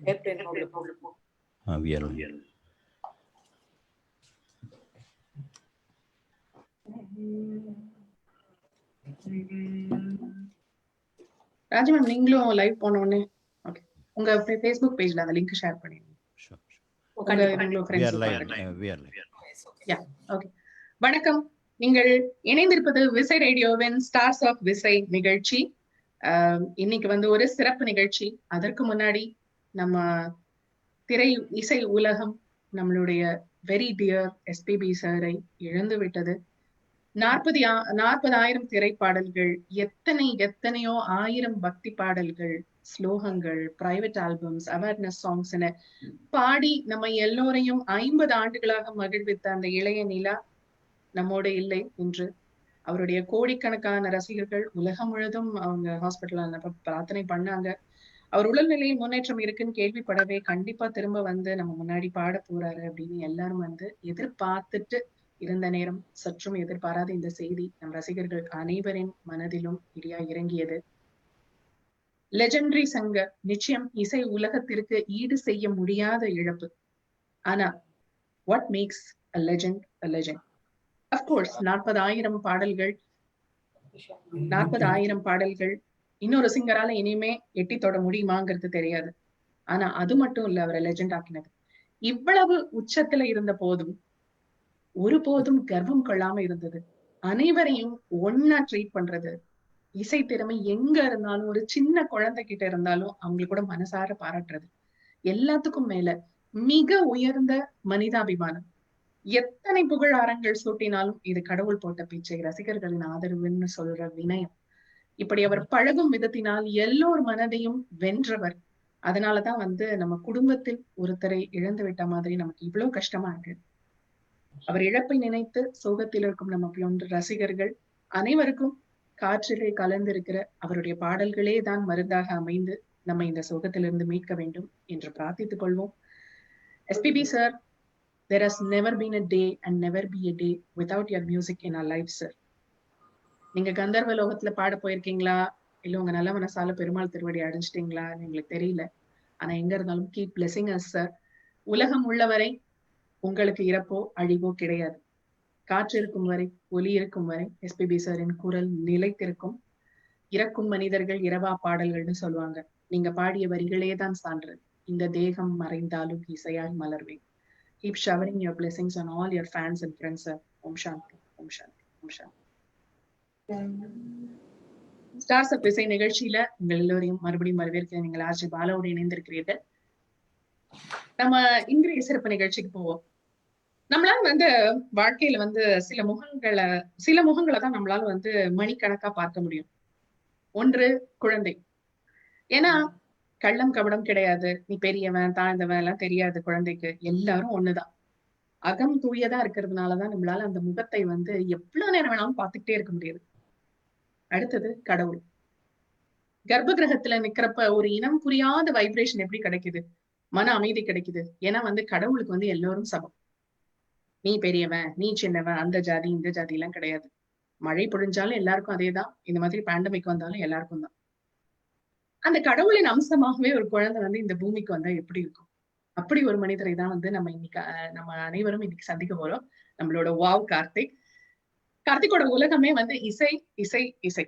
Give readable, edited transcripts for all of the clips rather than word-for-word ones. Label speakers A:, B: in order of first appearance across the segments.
A: Airplane mode.
B: We are on.
C: Raji ma'am, நீங்களும் live போனோடனே okay, உங்க Facebook பேஜ்ல அந்த லிங்க் ஷேர் பண்ணிடுங்க.
B: Sure.
C: உங்க
B: We are
C: ஃப்ரெண்ட்ஸ்
B: live.
C: பாருங்க.
B: We are live.
C: Yeah, okay. வணக்கம். நீங்கள் இணைந்திருப்பது விசை ரேடியோவின் ஸ்டார்ஸ் ஆஃப் விசை நிகழ்ச்சி. இன்னைக்கு வந்து ஒரு சிறப்பு நிகழ்ச்சி. அதற்கு முன்னாடி நம்ம திரை இசை உலகம் நம்மளுடைய வெரி டியர் எஸ்பிபி சாரை இழந்து விட்டது. 40,000 திரைப்பாடல்கள், எத்தனையோ ஆயிரம் பக்தி பாடல்கள், ஸ்லோகங்கள், பிரைவேட் ஆல்பம்ஸ், அவேர்னஸ் சாங்ஸ் என பாடி நம்ம எல்லோரையும் 50 ஆண்டுகளாக மகிழ்வித்த அந்த இளைய நிலா நம்மோட இல்லை என்று. அவருடைய கோடிக்கணக்கான ரசிகர்கள் உலகம் முழுதும் அவங்க ஹாஸ்பிட்டல்ல பிரார்த்தனை பண்ணாங்க. அவர் உடல்நிலையில் முன்னேற்றம் இருக்குன்னு கேள்விப்படவே கண்டிப்பா திரும்ப வந்து நம்ம முன்னாடி பாட போறாரு அப்படின்னு எல்லாரும் வந்து எதிர்பார்த்துட்டு இருந்த நேரம், சற்றும் எதிர்பாராத இந்த செய்தி நம் ரசிகர்கள் அனைவரின் மனதிலும் இடியா இறங்கியது. லெஜெண்டரி சங்க நிச்சயம் இசை உலகத்திற்கு ஈடு செய்ய முடியாத இழப்பு. ஆனா what makes a legend a legend? Of course 40,000 பாடல்கள் இன்னொரு சிங்கரால இனிமே எட்டி தொட முடியுமாங்கிறது தெரியாது. ஆனா அது மட்டும் இல்ல அவரை லெஜெண்ட் ஆக்கினது. இவ்வளவு உச்சத்துல இருந்த போதும் ஒருபோதும் கர்வம் கொள்ளாம இருந்தது. அனைவரையும் ஒன்னா ட்ரீட் பண்றது, இசை திறமை எங்க இருந்தாலும் ஒரு சின்ன குழந்தைகிட்ட இருந்தாலும் அவங்களுக்கு கூட மனசார பாராட்டுறது, எல்லாத்துக்கும் மேல மிக உயர்ந்த மனிதாபிமானம். எத்தனை புகழாரங்கள் சூட்டினாலும் இது கடவுள் போட்ட பிச்சை, ரசிகர்களின் ஆதரவுன்னு சொல்ற வினயம். இப்படி அவர் பழகும் விதத்தினால் எல்லோர் மனதையும் வென்றவர். அதனாலதான் வந்து நம்ம குடும்பத்தில் ஒருத்தரை இழந்து விட்ட மாதிரி நமக்கு இவ்வளவு கஷ்டமா இருக்கு. அவர் இழப்பை நினைத்து சோகத்தில் இருக்கும் நம்ம போன்ற ரசிகர்கள் அனைவருக்கும் காற்றிலே கலந்திருக்கிற அவருடைய பாடல்களே தான் மருந்தாக அமைந்து நம்ம இந்த சோகத்திலிருந்து மீட்க வேண்டும் என்று பிரார்த்தித்துக் கொள்வோம். SPB sir, there has never been a day and never be a day without your music in our lives, sir. நீங்க கந்தர்வ லோகத்துல பாட போயிருக்கீங்களா, இல்ல உங்க நல்ல மனசால பெருமாள் திருவடி அடைஞ்சிட்டீங்களா எங்களுக்கு தெரியல. ஆனா எங்க இருந்தாலும் keep blessing us, sir. உலகம் உள்ளவரை உங்களுக்கு இறப்போ அழிவோ கிடையாது. காற்று இருக்கும் வரை, ஒலி இருக்கும் வரை எஸ்பிபி சாரின் குரல் நிலைத்திருக்கும். இறக்கும் மனிதர்கள் இரவா பாடல்கள்னு சொல்லுவாங்க. நீங்க பாடிய வரிகளே தான் சான்று. இந்த தேகம் மறைந்தாலும் இசையால் மலர்வேன். Keep showering your blessings on all your fans and friends, sir. Om Shanti, Om Shanti, Om Shanti. Stars of இசை நிகழ்ச்சியில உங்கள் எல்லோரையும் மறுபடியும் வரவேற்கிறேன். நீங்கள் ஆர்ஜி பாலாவோடு இணைந்திருக்கிறீர்கள். நம்ம இன்றைய சிறப்பு நிகழ்ச்சிக்கு போவோம். நம்மளால வந்து வாழ்க்கையில வந்து சில முகங்களை தான் நம்மளால வந்து மணிக்கணக்கா பார்க்க முடியும். ஒன்று குழந்தை. ஏன்னா கள்ளம் கபடம் கிடையாது, நீ பெரியவன் தாழ்ந்தவன் எல்லாம் தெரியாது குழந்தைக்கு. எல்லாரும் ஒண்ணுதான். அகம் தூயதா இருக்கிறதுனாலதான் நம்மளால அந்த முகத்தை வந்து எவ்வளவு நேரம் வேணாலும் பார்த்துக்கிட்டே இருக்க முடியுது. அடுத்தது கடவுள். கர்ப்ப கிரகத்துல நிக்கிறப்ப ஒரு இனம் புரியாத வைப்ரேஷன் எப்படி கிடைக்குது, மன அமைதி கிடைக்குது. ஏன்னா வந்து கடவுளுக்கு வந்து எல்லோரும் சமம். நீ பெரியவன், நீ சின்னவன், அந்த ஜாதி இந்த ஜாதி எல்லாம் கிடையாது. மழை பொழிஞ்சாலும் எல்லாருக்கும் அதேதான். இந்த மாதிரி பேண்டமிக் வந்தாலும் எல்லாருக்கும் தான். அந்த கடவுளின் அம்சமாகவே ஒரு குழந்தை வந்து இந்த பூமிக்கு வந்தா எப்படி இருக்கும்? அப்படி ஒரு மனிதரை தான் வந்து நம்ம அனைவரும் இன்னைக்கு சந்திக்க போறோம். நம்மளோட வாவ் கார்த்திக். கார்த்திகோட உலகமே வந்து இசை இசை இசை.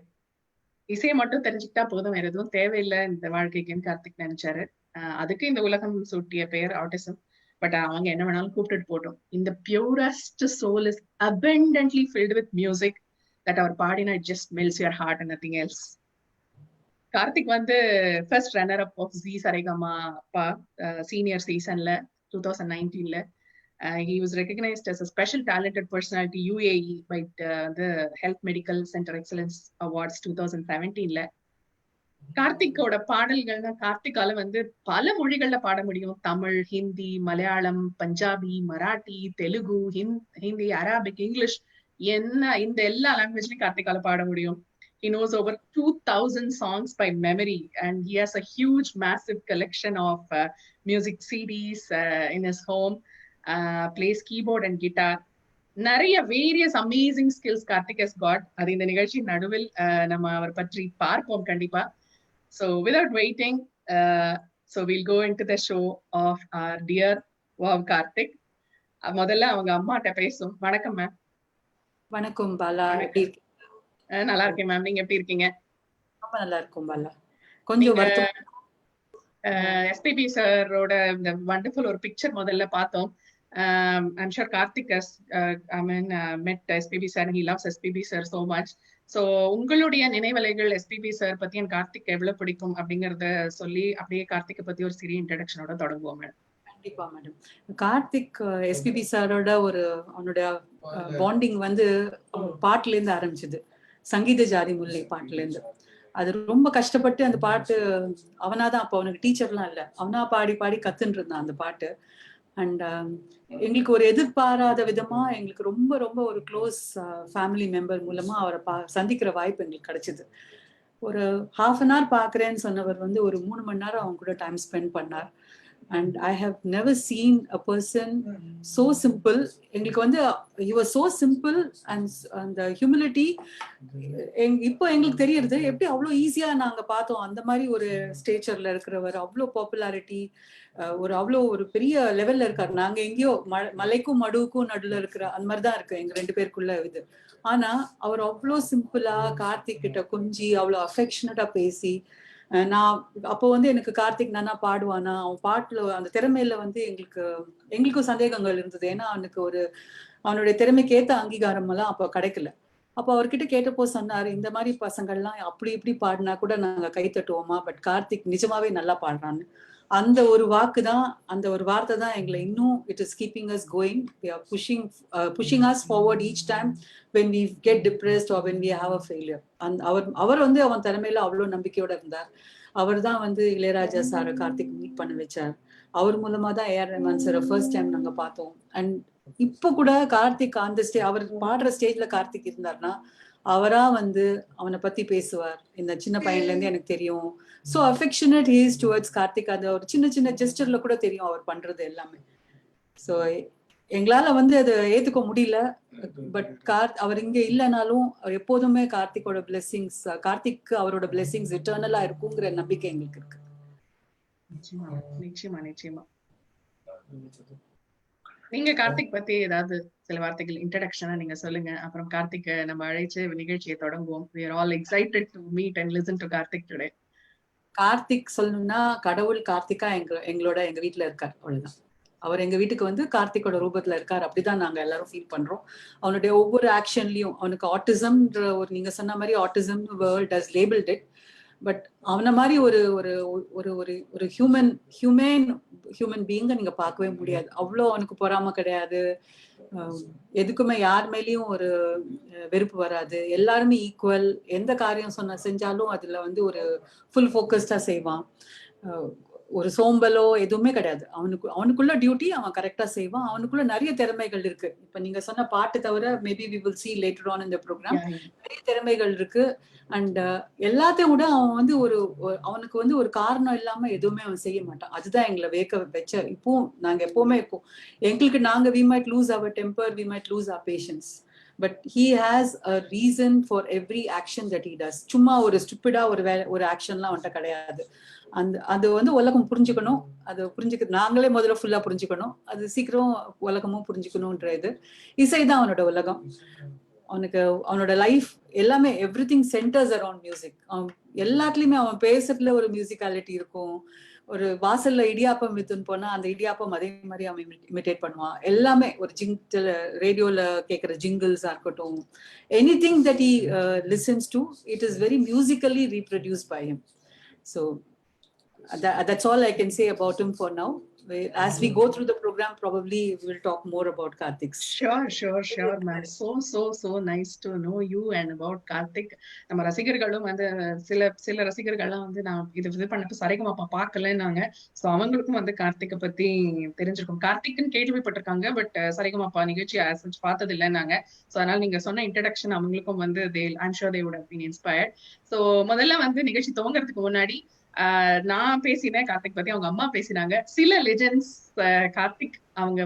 C: இசையை மட்டும் தெரிஞ்சுக்கிட்டா போதும், வேற எதுவும் தேவையில்லை இந்த வாழ்க்கைக்குன்னு கார்த்திக் நினைச்சாரு. அதுக்கு இந்த உலகம் சூட்டிய பெயர் ஆட்டிசம். பட் அவங்க என்ன வேணாலும் கூப்பிட்டுட்டு போட்டோம். இந்த purest soul is abundantly filled with music that our பாடினா just melts your heart and nothing else. Karthik வந்து first runner up of Zee Sarigamapa senior சீசன்ல 2019ல he was recognized as a special talented personality UAE by the Health Medical Center Excellence Awards 2017ல. கார்த்திக்கோட பாடல்கள்னா கார்த்திகால வந்து பல மொழிகள்ல பாட முடியும். Tamil, Hindi, Malayalam, Punjabi, Marathi, Telugu, Hindi, Arabic, English, இந்த எல்லா லாங்குவேஜ்லயும் கார்த்திகால பாட முடியும். He knows over 2,000 songs by memory and he has a huge massive collection of music CDs in his home. Plays keyboard and guitar. நிறைய various amazing skills Karthik has got. அது இந்த நிகழ்ச்சி நடுவில் நம்ம அவர் பற்றி பார்ப்போம் கண்டிப்பா. So without waiting, So we'll go into the show of our dear wow Karthik. முதல்ல அவங்க அம்மாட்ட பேசும். வணக்கம் மேம்.
A: வணக்கம் பாலா.
C: நல்லா இருக்கேன் மேம். நீங்க எப்படி இருக்கீங்க?
A: ரொம்ப நல்லா இருக்கும் பாலா. கொஞ்சம்
C: எஸ்பிபி சாரோட இந்த வண்டர்ஃபுல் ஒரு பிக்சர் முதல்ல பார்த்தோம். I'm sure Karthik has met SPB sir and he loves SPB sir so much. So உங்களுடைய நினைவலைகள் எஸ்பிபி சார் பத்தி என் கார்த்திக் எவ்வளவு பிடிக்கும் அப்படிங்கறத சொல்லி அப்படியே கார்த்திக் பத்தி ஒரு சிறிய இன்ட்ரடக்ஷனோட தொடங்குவோம் மேடம்.
A: கண்டிப்பா மேடம். கார்த்திக் எஸ்பிபி சாரோட அவனுடைய பாண்டிங் பாட்டுல இருந்து ஆரம்பிச்சது. சங்கீத ஜாதி முல்லை பாட்டுல இருந்து. அது ரொம்ப கஷ்டப்பட்டு அந்த பாட்டு அவனாதான், அப்ப அவனுக்கு டீச்சர்லாம் இல்ல, அவனா பாடி பாடி கத்துன்னு இருந்தான் அந்த பாட்டு. அண்ட் எங்களுக்கு ஒரு எதிர்பாராத விதமா எங்களுக்கு ரொம்ப ரொம்ப ஒரு க்ளோஸ் ஃபேமிலி மெம்பர் மூலமா அவரை சந்திக்கிற வாய்ப்பு எங்களுக்கு கிடைச்சது. ஒரு 1/2 hour பாக்குறேன்னு சொன்னவர் ஒரு 3 மணி நேரம் அவங்க கூட டைம் ஸ்பெண்ட் பண்ணார். And I have never seen a person so simple. எங்களுக்கு he was so simple and the humility இப்போ எங்களுக்கு தெரியுது எப்படி அவ்வளோ ஈஸியா நாங்க பார்த்தோம். அந்த மாதிரி ஒரு ஸ்டேச்சர்ல இருக்கிறவர், அவ்வளோ பாப்புலாரிட்டி, அவ்வளோ ஒரு பெரிய லெவல்ல இருக்காரு. நாங்க எங்கேயோ மலைக்கும் மடுவுக்கும் நடுல இருக்கிற அந்த மாதிரிதான் இருக்கு எங்க 2 பேருக்குள்ள இது. ஆனா அவர் அவ்வளோ சிம்பிளா கார்த்திக் கிட்ட கொஞ்சி அவ்வளோ அஃபெக்ஷனட்டா பேசி, நான் அப்போ எனக்கு கார்த்திக் நானா பாடுவானா, அவன் பாட்டுல அந்த திறமையில எங்களுக்கும் சந்தேகங்கள் இருந்தது. ஏன்னா அவனுடைய திறமைக்கு ஏத்த அங்கீகாரம் எல்லாம் அப்போ கிடைக்கல. அப்போ அவர்கிட்ட கேட்டப்போ சொன்னாரு, இந்த மாதிரி பசங்கள்லாம் அப்படி இப்படி பாடினா கூட நாங்க கை தட்டுவோமா, பட் கார்த்திக் நிஜமாவே நல்லா பாடுறான்னு. அந்த ஒரு வாக்குதான், அந்த ஒரு வார்த்தை தான் எங்களை இன்னும் it is keeping as going. we are pushing us forward each time when we get depressed or when we have a failure. and அவர் அவன் திறமையில அவ்வளவு நம்பிக்கையோட இருந்தார். அவர் தான் இளையராஜா சாரை கார்த்திக் மீட் பண்ண வச்சார். அவர் மூலமா தான் ஏஆர் ரஹ்மான் சாரை ஃபர்ஸ்ட் டைம் நாங்க பார்த்தோம். அண்ட் இப்ப கூட கார்த்திக் அந்த அவர் பாடுற ஸ்டேஜ்ல கார்த்திக் இருந்தார்னா அவரா அவனை பத்தி பேசுவார். இந்த சின்ன பையன்ல இருந்து எனக்கு தெரியும், so affectionate he is towards Karthik. அந்த ஒரு சின்ன சின்ன ஜெஸ்டர்ல கூட தெரியும் அவர் பண்றது எல்லாமே. சோ எங்களால அதை ஏத்துக்க முடியல. பட் அவர் இங்க இல்லைனாலும் எப்போதுமே கார்த்திக்கோட பிளெஸிங்ஸ், கார்த்திக் அவரோட பிளெஸிங்ஸ் இட்டர்னலா இருக்குங்கிற நம்பிக்கை எங்களுக்கு இருக்கு.
C: நிச்சயமா நிச்சயமா. நீங்க கார்த்திக் பத்தி ஏதாவது சில வார்த்தைகள் இன்ட்ரடக்ஷனா நீங்க சொல்லுங்க. அப்புறம் கார்த்திக் நம்ம அழைச்சு நிகழ்ச்சியை தொடங்குவோம். we are all excited to meet and listen to Karthik today.
A: Karthik சொல்லணும்னா கடவுள் கார்த்திகா எங்க வீட்டுல இருக்கார், அவ்வளவுதான். அவர் எங்க வீட்டுக்கு கார்த்திகோட ரூபத்துல இருக்கார். அப்படிதான் நாங்க எல்லாரும் ஃபீல் பண்றோம். அவனுடைய ஒவ்வொரு ஆக்ஷன்லயும் அவனுக்கு ஆட்டிசம்ன்ற நீங்க சொன்ன மாதிரி autism world has labelled it. But அவனை மாதிரி ஒரு ஹியூமன் பீயிங்க நீங்க பார்க்கவே முடியாது. அவ்வளோ அவனுக்கு பொறாம கிடையாது, எதுக்குமே யார் மேலேயும் ஒரு வெறுப்பு வராது. எல்லாருமே ஈக்குவல். எந்த காரியம் செஞ்சாலும் அதுல ஒரு ஃபுல் ஃபோக்கஸ்டா செய்வான். ஒரு சோம்பலோ எதுவுமே கிடையாது. அவனுக்குள்ள டியூட்டி அவன் கரெக்டா செய்வான். அவனுக்குள்ள நிறைய திறமைகள் இருக்கு. இப்ப நீங்க சொன்ன பாட்டு தவிர maybe we will see later on in the program நிறைய திறமைகள் இருக்கு. அண்ட் எல்லாத்தையும் விட அவன் அவனுக்கு ஒரு காரணம் இல்லாம எதுவுமே அவன் செய்ய மாட்டான். அதுதான் எங்களை வேக்க வச்ச. இப்போ நாங்க எப்பவுமே எங்களுக்கு we might lose our temper, we might lose our patience, but he has a reason for every action that he does. சும்மா ஒரு ஸ்டூபிடா ஒரு ஆக்ஷன்லாம் அவன்கிட்ட கிடையாது. அது உலகம் புரிஞ்சுக்கணும். அது நாங்களே முதல்ல ஃபுல்லா புரிஞ்சுக்கணும். அது சீக்கிரம் உலகமும் புரிஞ்சுக்கணும்ன்ற இசைதான் அவனோட உலகம். அவனோட லைஃப் எல்லாமே எவ்ரிதிங் சென்டர்ஸ் அரவுண்ட் மியூசிக். எல்லாத்துலயுமே அவன் பேசுறதுல ஒரு மியூசிக்காலிட்டி இருக்கும். ஒரு வாசல்ல இடியாப்பம் வித்துன்னு போனா அந்த இடியாப்பம் அதே மாதிரி அவன் இமிட்டேட் பண்ணுவான். எல்லாமே ஒரு ரேடியோல கேட்கிற ஜிங்கிள்ஸா இருக்கட்டும், anything that he listens to, it is very musically reproduced by him. So that's all I can say about him for now. As we go through the program, probably we'll talk more about Karthik.
C: Sure ma'am. So nice to know you and about Karthik. நம்ம ரசிகர்களும் சில ரசிகர்கள்லாம் நான் இது பண்ணப்ப Saregamapa பார்க்கலன்னாங்க. So அவங்களுக்கும் கார்த்திகை பத்தி தெரிஞ்சிருக்கும். கார்த்திக்னு கேள்விப்பட்டிருக்காங்க, but Saregamapa நிகழ்ச்சி பார்த்தது இல்லைன்னாங்க. சோ அதனால நீங்க சொன்ன இன்ட்ரடக்ஷன் அவங்களுக்கும் I'm sure they would have been inspired. So முதல்ல நிகழ்ச்சி துவங்குறதுக்கு முன்னாடி நான் பேசினேன் கார்த்திக் பத்தி, அவங்க அம்மா பேசினாங்க. சில லெஜெண்ட்ஸ் கார்த்திக் அவங்க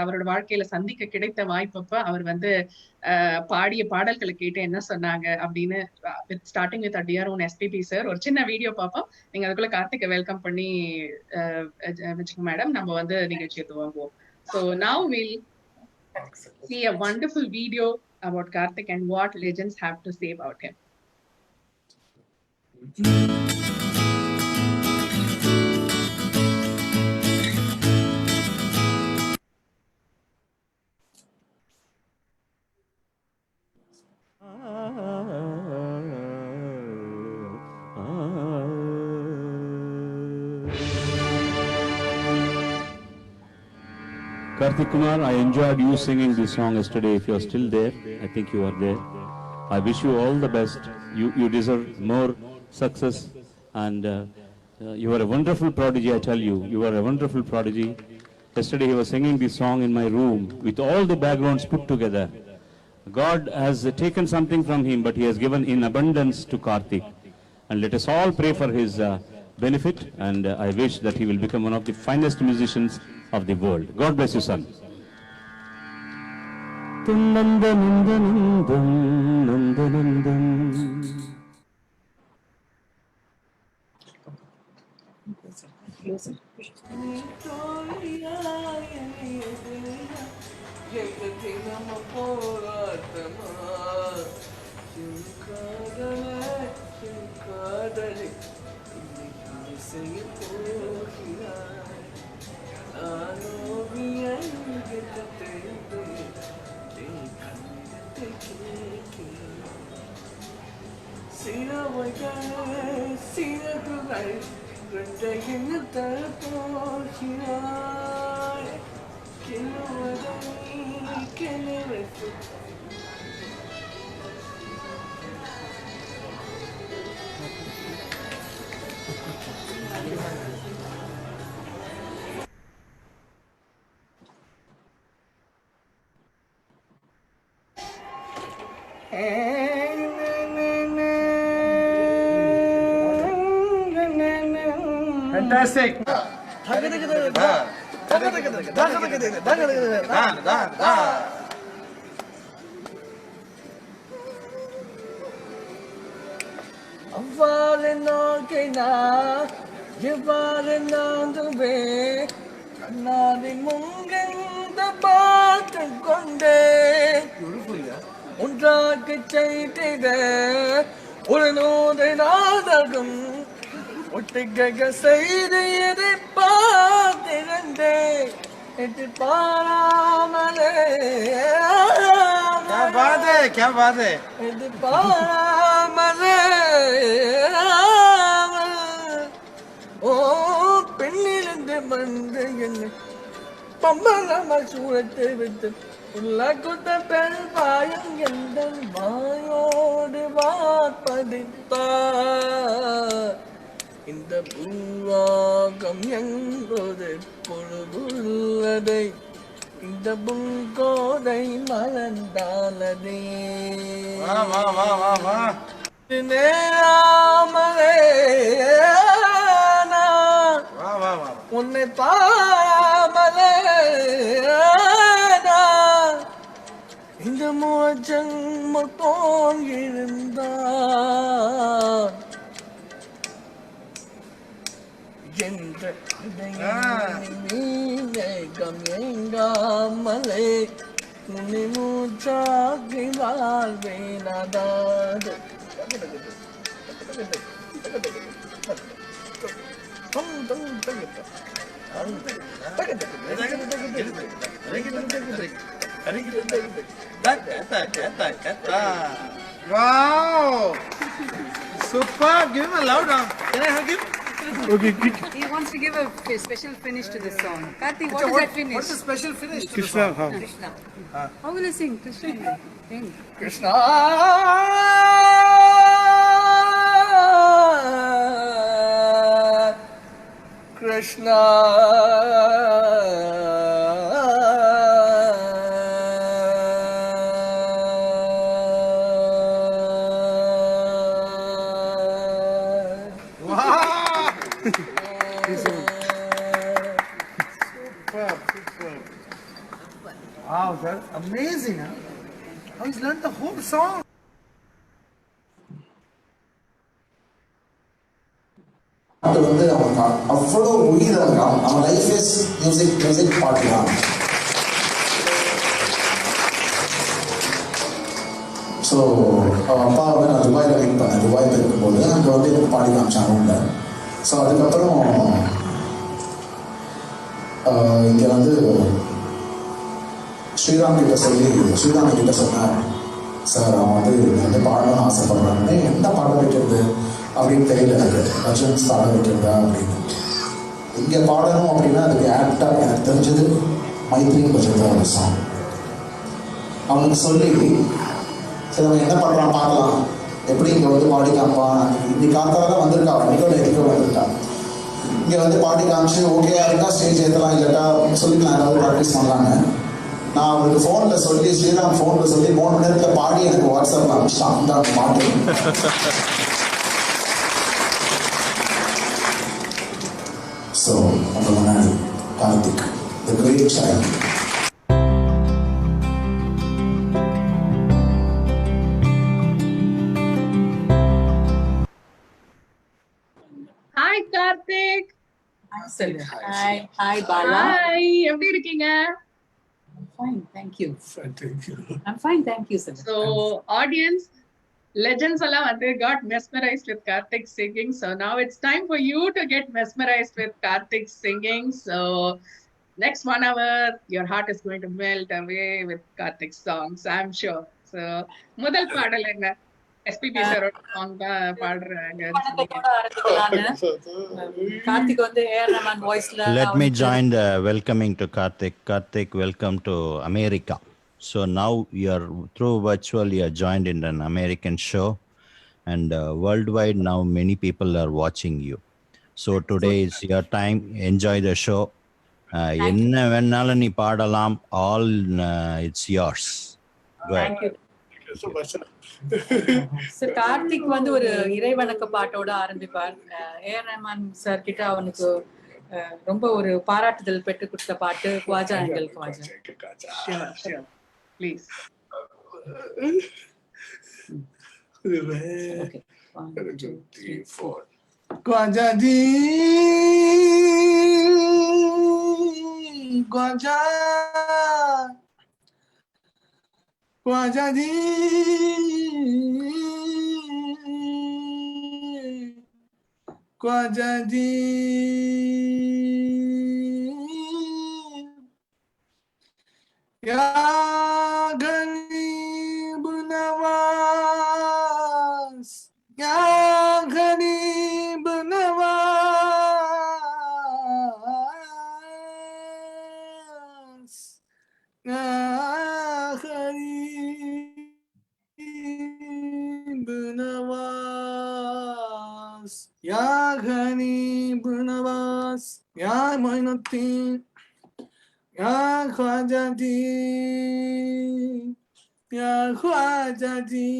C: அவரோட வாழ்க்கையில சந்திக்க கிடைத்த வாய்ப்பப்ப அவர் வந்து பாடிய பாடல்களை கேட்டு என்ன சொன்னாங்க அப்படின்னு starting with dear own SPB sir ஒரு சின்ன வீடியோ பார்ப்போம். நீங்க அதுக்குள்ள கார்த்திகை வெல்கம் பண்ணி வச்சுக்கோங்க மேடம். நம்ம வந்து நிகழ்ச்சியை துவங்குவோம். So now we'll see a wonderful video about Karthik and what legends have to say about him.
B: Karthik Kumar, I enjoyed you singing this song yesterday. If you are still there, I think you are there. I wish you all the best. You deserve more success, and you are a wonderful prodigy. I tell you, you are a wonderful prodigy. Yesterday he was singing this song in my room with all the backgrounds put together. God has taken something from him, but he has given in abundance to Karthik. And let us all pray for his benefit, and I wish that he will become one of the finest musicians of the world. God bless you, son. Nandanandam, nandanandam.
D: Fantastic.
E: ஒன்றாக்கு செய்த ஒரு நூறு நாடகம் ஒட்டுக்க செய்து பார்த்திருந்தே எட்டு பாராமலே
D: क्या बात है
E: எட்டு பாராமலே ஓ பெண்ணிலிருந்து வந்து என்ன பம்பளம சூழத்தை விட்டு உலகுத்த பெண் பாயம் எந்த வாயோடு வார்ப்பதித்தார் இந்த பூவாகம் என்பது பொழுதுள்ளதை இந்த பூங்கோதை மலர்ந்தாலதே நேராமலே உன்னை பாமலே இந்த மோஜன்ம போல் இருந்தான் என்ற நீங்கம் எங்காமலே உன்னை மூச்சாக்கி வாழ்வேனாதாது
D: Wow! Super! Give him a loud round. Can I hug him?
E: Okay, quick.
A: He wants to give a special finish to this song. Karthik, what is that finish?
D: What's the special finish?
E: Krishna, how?
A: Krishna. How will you sing? Krishna. Sing.
E: Krishna. Krishna.
D: Wow! Superb, superb. Wow, that's amazing, huh? How he's learned the whole song.
F: அது வந்து அவன் அவ்வளோ உயிர் அவன் life is music பாட்டு தான். So அவன் அப்பா வந்து நான் துபாயில் மீட் பண்ணேன். துபாயில் இருக்கும்போது அங்கே வந்து எனக்கு பாடி காமிச்சான் ரூமில். ஸோ அதுக்கப்புறம் இங்கே வந்து ஸ்ரீராம் கிட்ட சொன்னார், சார் அவன் வந்து பாடணும்னு ஆசைப்படுறான்னு. என்ன பாட வைக்கிறது அப்படின்னு தெரியல எனக்கு, ரஜன்ஸ் பாட வைக்கிறதா அப்படின்னு. இங்கே பாடணும் அப்படின்னா அதுக்கு ஆக்டாக எனக்கு தெரிஞ்சது மைத்ரி பஜன் ஒரு சாங். அவனுக்கு சொல்லி சரி அவன் என்ன பண்ணுறான் பார்க்கலாம், எப்படி இங்கே வந்து பாடி காமிப்பான். இன்னைக்கு காத்தால தான் வந்திருக்கா, அன்றைக்கோ நேற்றுக்கோ வந்திருக்கா. இங்கே வந்து பாடி காமிச்சு ஓகேயா இருக்கா ஸ்டேஜ் ஏற்றலாம், இல்லாட்டா சொல்லிக்கலாம் ஏதாவது ப்ராக்டிஸ் பண்ணலான்னு. நான் அவருக்கு ஃபோனில் சொல்லி ஸ்ரீராம் ஃபோனில் சொல்லி 3 மணி நேரத்தில் பாடி எனக்கு வாட்ஸ்அப்பில் அனுப்பிச்சிட்டான் அந்த பாட்டு. ஸோ உங்கள் முன்னாடி Karthik the great child.
C: Hi Karthik.
A: Hi Bala.
C: Hi, எப்படி இருக்கீங்க?
A: Fine, thank you. I'm fine, thank you, sir.
C: So audience, legends எல்லாம் வந்து got mesmerized with Karthik singing. So now it's time for you to get mesmerized with Karthik singing. So next 1 hour, your heart is going to melt away with Karthik songs, I'm sure. So முதல் பாடல் என்ன? SPB சாரோட song தான் பாடுறாங்க.
A: கார்த்திக் வந்து AR Rahman வாய்ஸ்ல.
G: Let me join the welcoming to Karthik. Karthik, welcome to America. So now you're through virtual, you're joined in an American show, and worldwide now many people are watching you. So today is your time. Enjoy the show. Enna vennalam nee paadalam, all it's yours. Go ahead.
A: Thank you so much. Sir Karthik வந்து ஒரு இறைவணக்க பாட்டோட ஆரம்பிப்பார். AR Rahman sir கிட்ட அவனுக்கு ரொம்ப ஒரு பாராட்டுதல் பெற்று கொடுத்த பாட்டு குவாஜா எங்கள் Khawaja.
C: Sure. Please.
A: Okay. 1, 2, 3, 4.
E: Gwaja di, Gwaja, Gwaja di, Gwaja di, ya Gharib Nawaz, ya Gharib Nawaz, ya Gharib Nawaz, ya Gharib Nawaz, ya Moinuddin, ya Khwaja di, ya Khwaja di,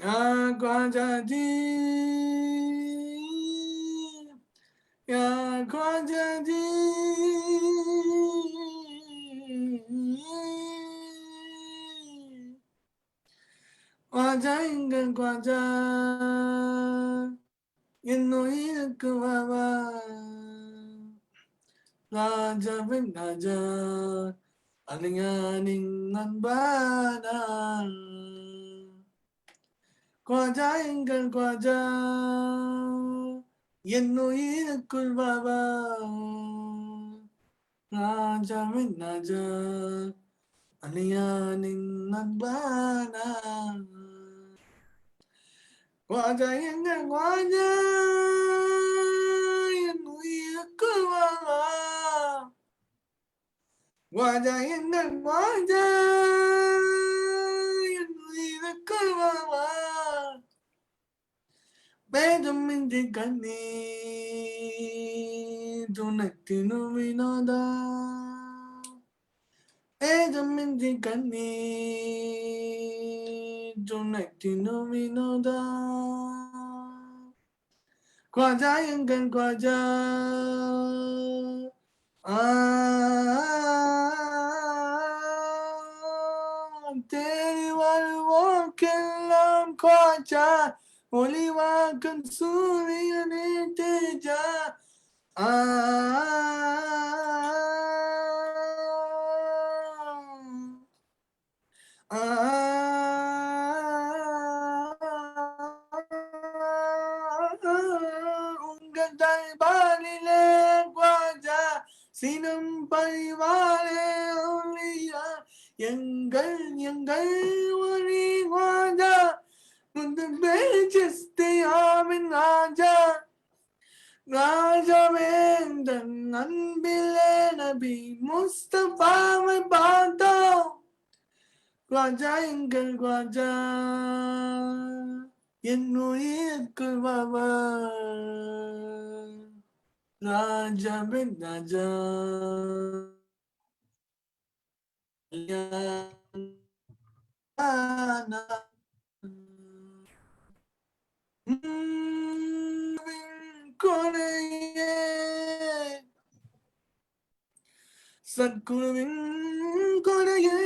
E: ya Khwaja di, ya Khwaja di, Khwaja எங்கள் Khwaja என்னுயிருக்கு வாவா, ராஜாவின் ராஜா அலியானின் அன்பானா, Khwaja எங்கள் Khwaja என்னுயிருக்குள் வாவா, ராஜாவின் ராஜா அலியானின் அன்பானா, Khwaja எங்கள் Khwaja என்னுயிருக்குள் வாவா, Khwaja எங்கள் Khwaja என்னுயிருக்குள் வாவா, பேதமின்றி கண்ணீர் துணத்தினும் வினோதா, பேதமின்றி கண்ணீர் துணைத்தினு வினோதா குவாஜா எங்கள் குவாஜா தேடி வருவோர்க்கெல்லாம் குவாஜா ஒளிவாக்கும் சூரியனே தேஜா உங்கள் தர்பாரிலே குவாஜா சினம் பரிவாரே ஒளியா எங்கள் ஒளி குவாஜா முந்து பேஜஸ்தியாவின் ராஜா ராஜவேந்தன் அன்பிலே நபி முஸ்தபாவை பார்த்தோம் குவாஜா எங்கள் குவாஜா என் உயிர்க்குள் வாவா ராஜாவின் ராஜா கொடையே சத்குருவின் கொடையே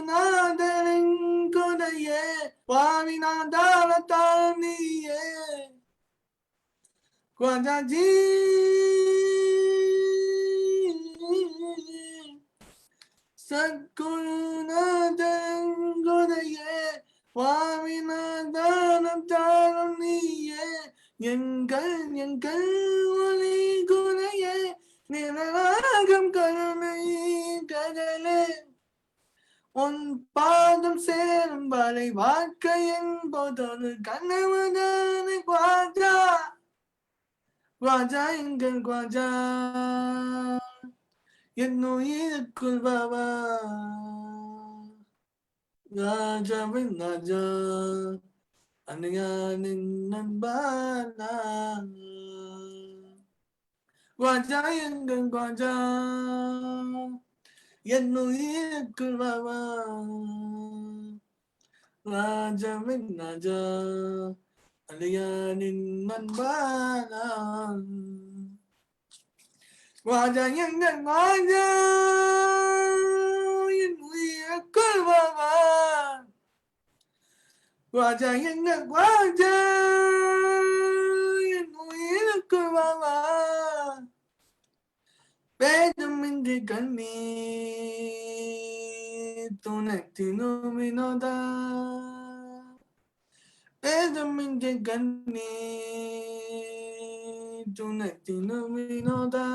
E: சத்குருநாதரின் கொடையே பாவிநாதான தானியே குவாஜாஜி சத்குருநாதரின் கொடையே பாவிநாதானம் தானம் நீயே எங்கள் ஒளி குறையே நிலராகம் கருணை கடலே உன் பாதம் சேரும் வரை வாழ்க்கை என்பதொரு கனவுதான குவாஜா குவாஜா எங்கள் குவாஜா என் உயிருக்குள் வாவா ராஜாவின் ராஜா அன்னையானின் நண்பானா குவாஜா எங்கள் குவாஜா என் உயிருக்குள் வாவா ராஜாவின் ராஜா அன்னையானின் நண்பானா குவாஜா எங்கள் குவாஜா என் உயிருக்குள் வாவா குவாஜா எங்கள் குவாஜா என் உயிருக்குள் வாவா பேதமின்றி கண்ணீர் துணைத்தினு வினோதா பேதமின்றி கண்ணீர் துணைத்தினு வினோதா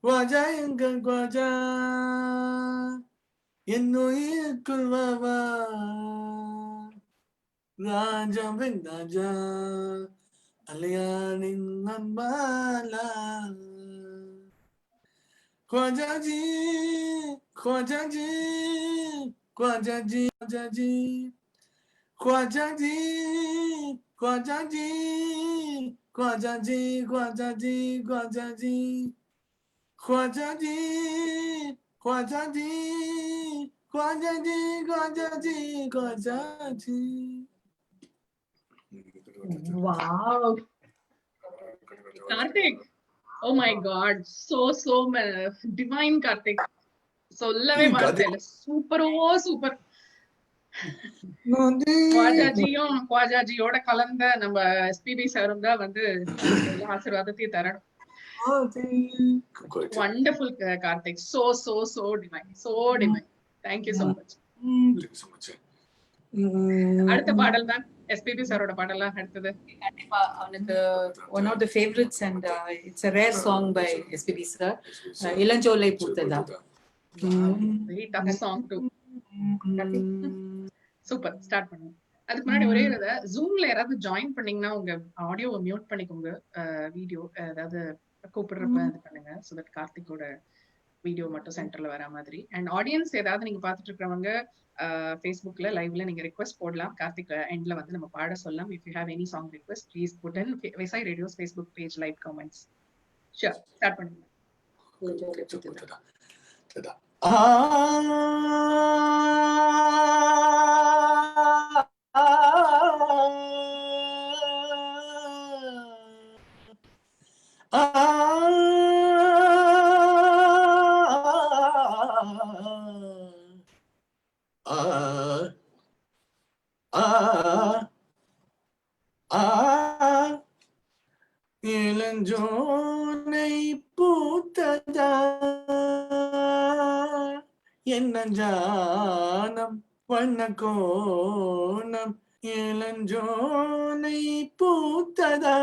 E: குவாஜா எங்கள் குவாஜா என் உயிருக்குள் வாவா ராஜாவின் ராஜா அலையானின் அன்பாலா குவாஜாஜி குவாஜாஜி குவாஜாஜி குவாஜாஜி குவாஜாஜி குவாஜாஜி குவாஜாஜி குவாஜாஜி குவாஜாஜி குவாஜாஜி குவாஜாஜி குவாஜாஜி குவாஜாஜி
C: Wow. Karthik. Oh my God. So divine Karthik. சொல்லவே வார்த்தையில சூப்பர் குவாஜாஜியோட கலந்த நம்ம எஸ்பிபி சாரும் தான் வந்து ஆசீர்வாதத்தையும் தரணும். Wonderful Karthik. So divine. Thank you so much. அடுத்த பாடல் தான் எஸ்பிபி சாரோட பாடலாம் அடுத்தது.
A: கண்டிப்பா அவனுக்கு one of the favourites and it's a rare song by SPB sir, Ilanjolai Poothatha.
C: Very tough song too. Super, start பண்ணுங்க. அதுக்கு முன்னாடி ஒரே ஜூம்ல யாராவது ஜாயின் பண்ணீங்கன்னா உங்க ஆடியோவை மியூட் பண்ணிக்கோங்க. வீடியோ ஏதாவது கூப்பிடுறப்ப இது பண்ணுங்க, சோ தட் கார்த்திகோட வீடியோ மட்டும் சென்டர்ல வர மாதிரி. அண்ட் ஆடியன்ஸ் ஏதாவது நீங்க பாத்துட்டு இருக்கிறவங்க ஃபேஸ்புக்ல லைவ்ல நீங்க ரிக்வெஸ்ட் போடலாம். கார்த்திக் எண்ட்ல வந்து நம்ம பாட சொல்லலாம். If you have any song request please put in Visai radio's Facebook page live comments. Sure, start பண்ணுங்க.
E: இளஞ்சோனை பூத்ததா என்ன ஜானம் வண்ண கோணம், இளஞ்சோனை பூத்ததா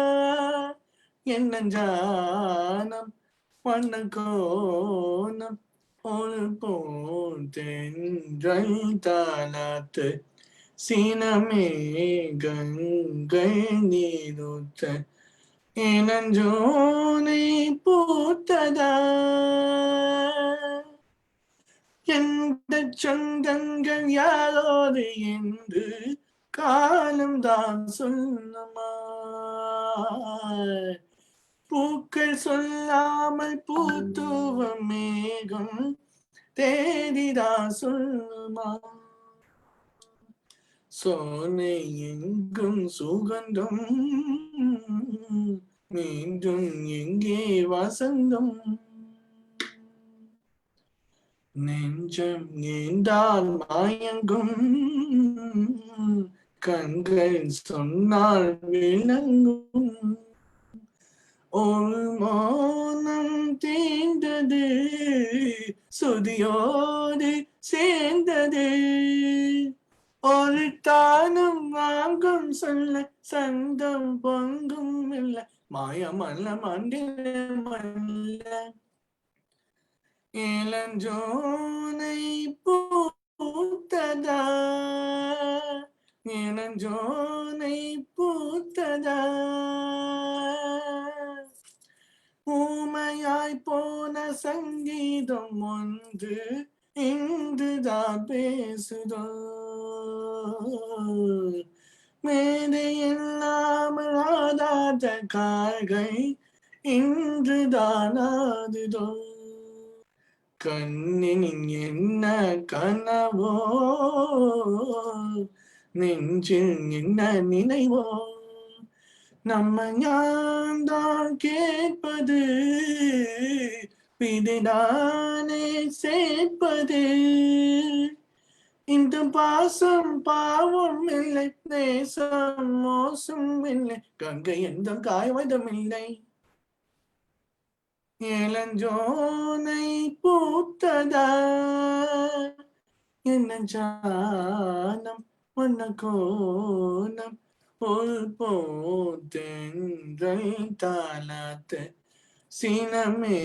E: என்ன ஜானம் வண்ண கோணம், ஒரு போன்றென்றல் தாலாத்து சீனமே கங்கை நீருத்த இளஞ்சோனை பூத்ததா எந்த சொந்தங்கள் யாரோடு என்று காலம் தான் சொல்லுமா, பூக்கள் சொல்லாமல் பூத்துவ மேகம் தேடிதா சொல்லுமா, சோனை எங்கும் சுகந்தம் மீண்டும் எங்கே வசந்தம், நெஞ்சம் நீண்டால் மாயங்கும் கண்கள் சொன்னால் விளங்கும், ஒரு மௌனம் தீண்டது சுதியோடு சேர்ந்தது, ஒரு தானும் வாங்கும் சொல்ல சந்தம் பொங்கும் இல்ல, மாயமல்ல மண்டிலமல்ல, இளஞ்சோனை பூத்ததா இளஞ்சோனை பூத்ததா, ஊமையாய் போன சங்கீதம் ஒன்று இன்றுதான் பேசுதோ, மேதை இல்லாமல் ஆடாத கால்கள் இன்றுதான் ஆடுதோ, கண்ணின் என்ன கனவோ நெஞ்சில் என்ன நினைவோ, நம்ம ஞான்தான் கேட்பது விதிதானே சேர்ப்பது, இந்த பாசம் பாவம் இல்லை நேசம் மோசம் இல்லை, கங்கை எந்த காய்வதும் இல்லை, இளஞ்சோனை பூத்ததா என்ன ஜானம் வண்ண கோணம், ஒரு போதென்றல் தாலாத்து சீனமே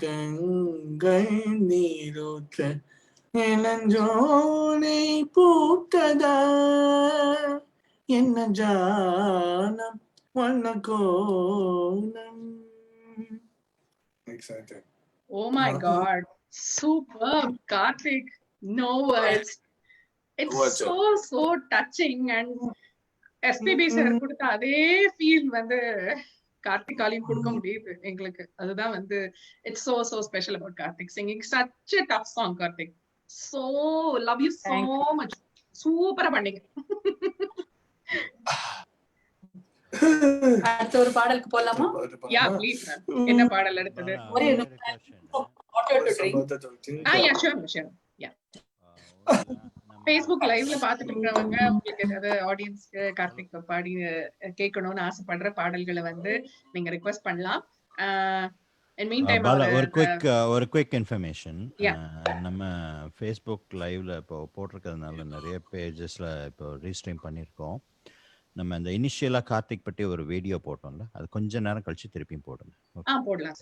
E: கங்கை நீரூற்ற, இளஞ்சோனை பூத்ததா என்ன ஜானம் வண்ண கோணம்.
D: Excited.
C: Oh my God, superb, Karthik. No words. It's so touching, and SPB sir கொடுத்த அதே ஃபீல் வந்து கார்த்திகாலையும் கொடுக்க முடியுது எங்களுக்கு. அதுதான் வந்து it's so special about Karthik singing such a tough song. Karthik, so love you so much. சூப்பரா பண்ணீங்க.
A: அடுத்த ஒரு பாடலுக்கு போலாமா?
C: Yeah, please ma'am. என்ன பாடல் அடுத்தது?
A: ஒரே water to drink.
C: Yeah, sure. Yeah. Facebook லைவ்ல பாத்துட்டு இருக்கவங்க, உங்களுக்கு ஏதாவது ஆடியன்ஸ்க்கு கார்த்திக் பாடி கேட்கணும்னு ஆசைப்படுற பாடல்களை வந்து நீங்க ரிக்வெஸ்ட் பண்ணலாம்.
G: ஒரு குயிக் இன்ஃபர்மேஷன், நம்ம ஃபேஸ்புக் லைவ்ல இப்போ போட்டிருக்கிறதுனால நிறைய பேஜஸ்ல இப்போ ரீஸ்ட்ரீம் பண்ணியிருக்கோம். நம்ம அந்த இனிஷியலா கார்த்திக் பற்றி ஒரு வீடியோ போட்டோம்ல, அது கொஞ்ச நேரம் கழிச்சு திருப்பியும் போடுங்க.
C: போடலாம்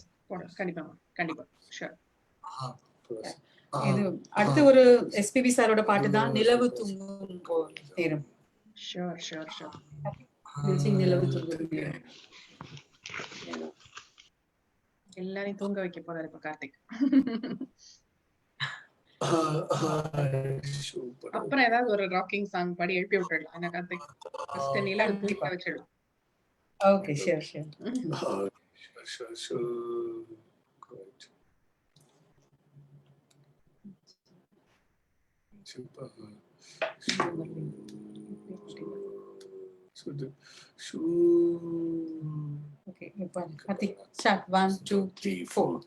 C: கண்டிப்பா ஷூர்.
A: இது அடுத்து ஒரு எஸ்பிபி சாரோட பாட்டு தான், நிலவு தூங்கும் நேரம்.
C: ஷூர்.
A: நிலவு தூங்கும் நேரம்.
C: எல்லாரையும் தூங்க வைக்க போறாரு இப்ப கார்த்திக். அப்புறம் ஏதாவது ஒரு ராக்கிங் சாங் பாடி எழுப்பி விட்டுடலாம். என்ன கார்த்திக், ஃபர்ஸ்ட் நிலவு தூங்க வச்சிடலாம்.
A: Okay, sure.
E: Sure. Great.
A: Okay, Karthik, start. 1, 2, 3, 4.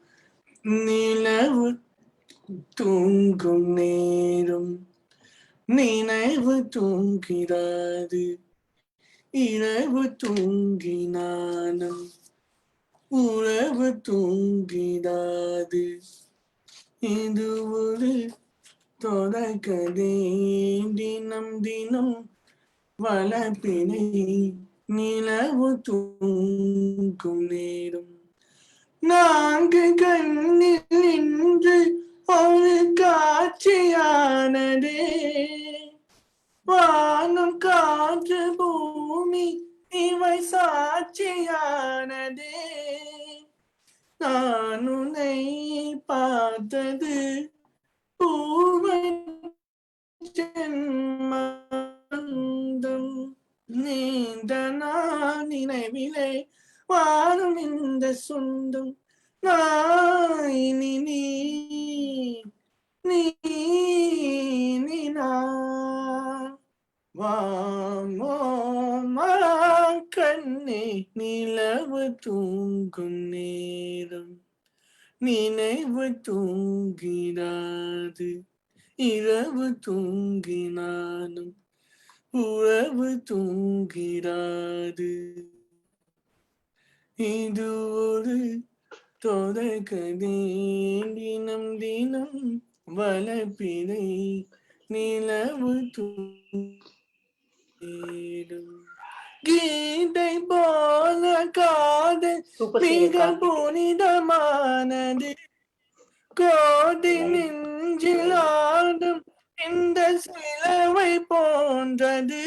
E: நிலவு தூங்கும் நேரம் நினைவு தூங்கிறாது, இரவு தூங்கினானும் உறவு தூங்கிடாது. இது ஒரு தொடர்கதை, தினம் தினம் வளர்ப்பினை நிலவு தூங்கும் நேரம். நான்கு கண்ணில் நின்று ஒரு காட்சியானதே, வானம் காற்று பூமி இவை சாட்சியானதே. நான் உன்னை பார்த்தது பூர்வ ஜென்மந்தம், நீண்ட நான் நினைவிலே வாழும் இந்த சொந்தம். இனி நீ கண்ணே, நிலவு தூங்கும் நேரம் நினைவு தூங்கிடாது, இரவு தூங்கினானும் உறவு தூங்கிடாது. இது ஒரு தொடர்கதை, தினம் தினம் வளர்ப்பினை நிலவு தூங்கிடும். கீதை போல காதல் மிக புனிதமானது, கோடி நெஞ்சில் ஆடும் இந்த சிலுவை போன்றது.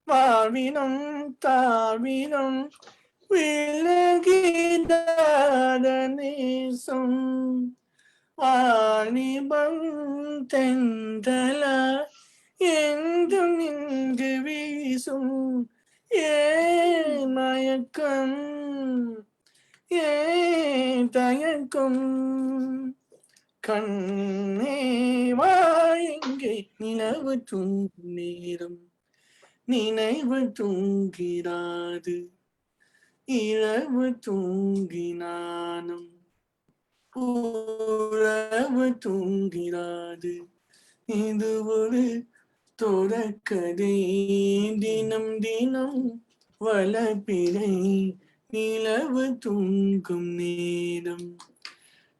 E: வாழ்வினும் தாழ்வினும் விலகிடாத நேசம், வாணிபம் தென்றலா என்றும் நின்று வீசும். ஏன் மயக்கம், ஏன் தயக்கம், கண்ணே வா எங்கே, நிலவு தூங்கும் நேரம் நினைவு தூங்கிறாது, இரவு தூங்கினானும் உறவு தூங்கிறாது. இது ஒரு தொடர்கதை, தினம் தினம் வளர்ப்பினை நிலவு தூங்கும் நேரம்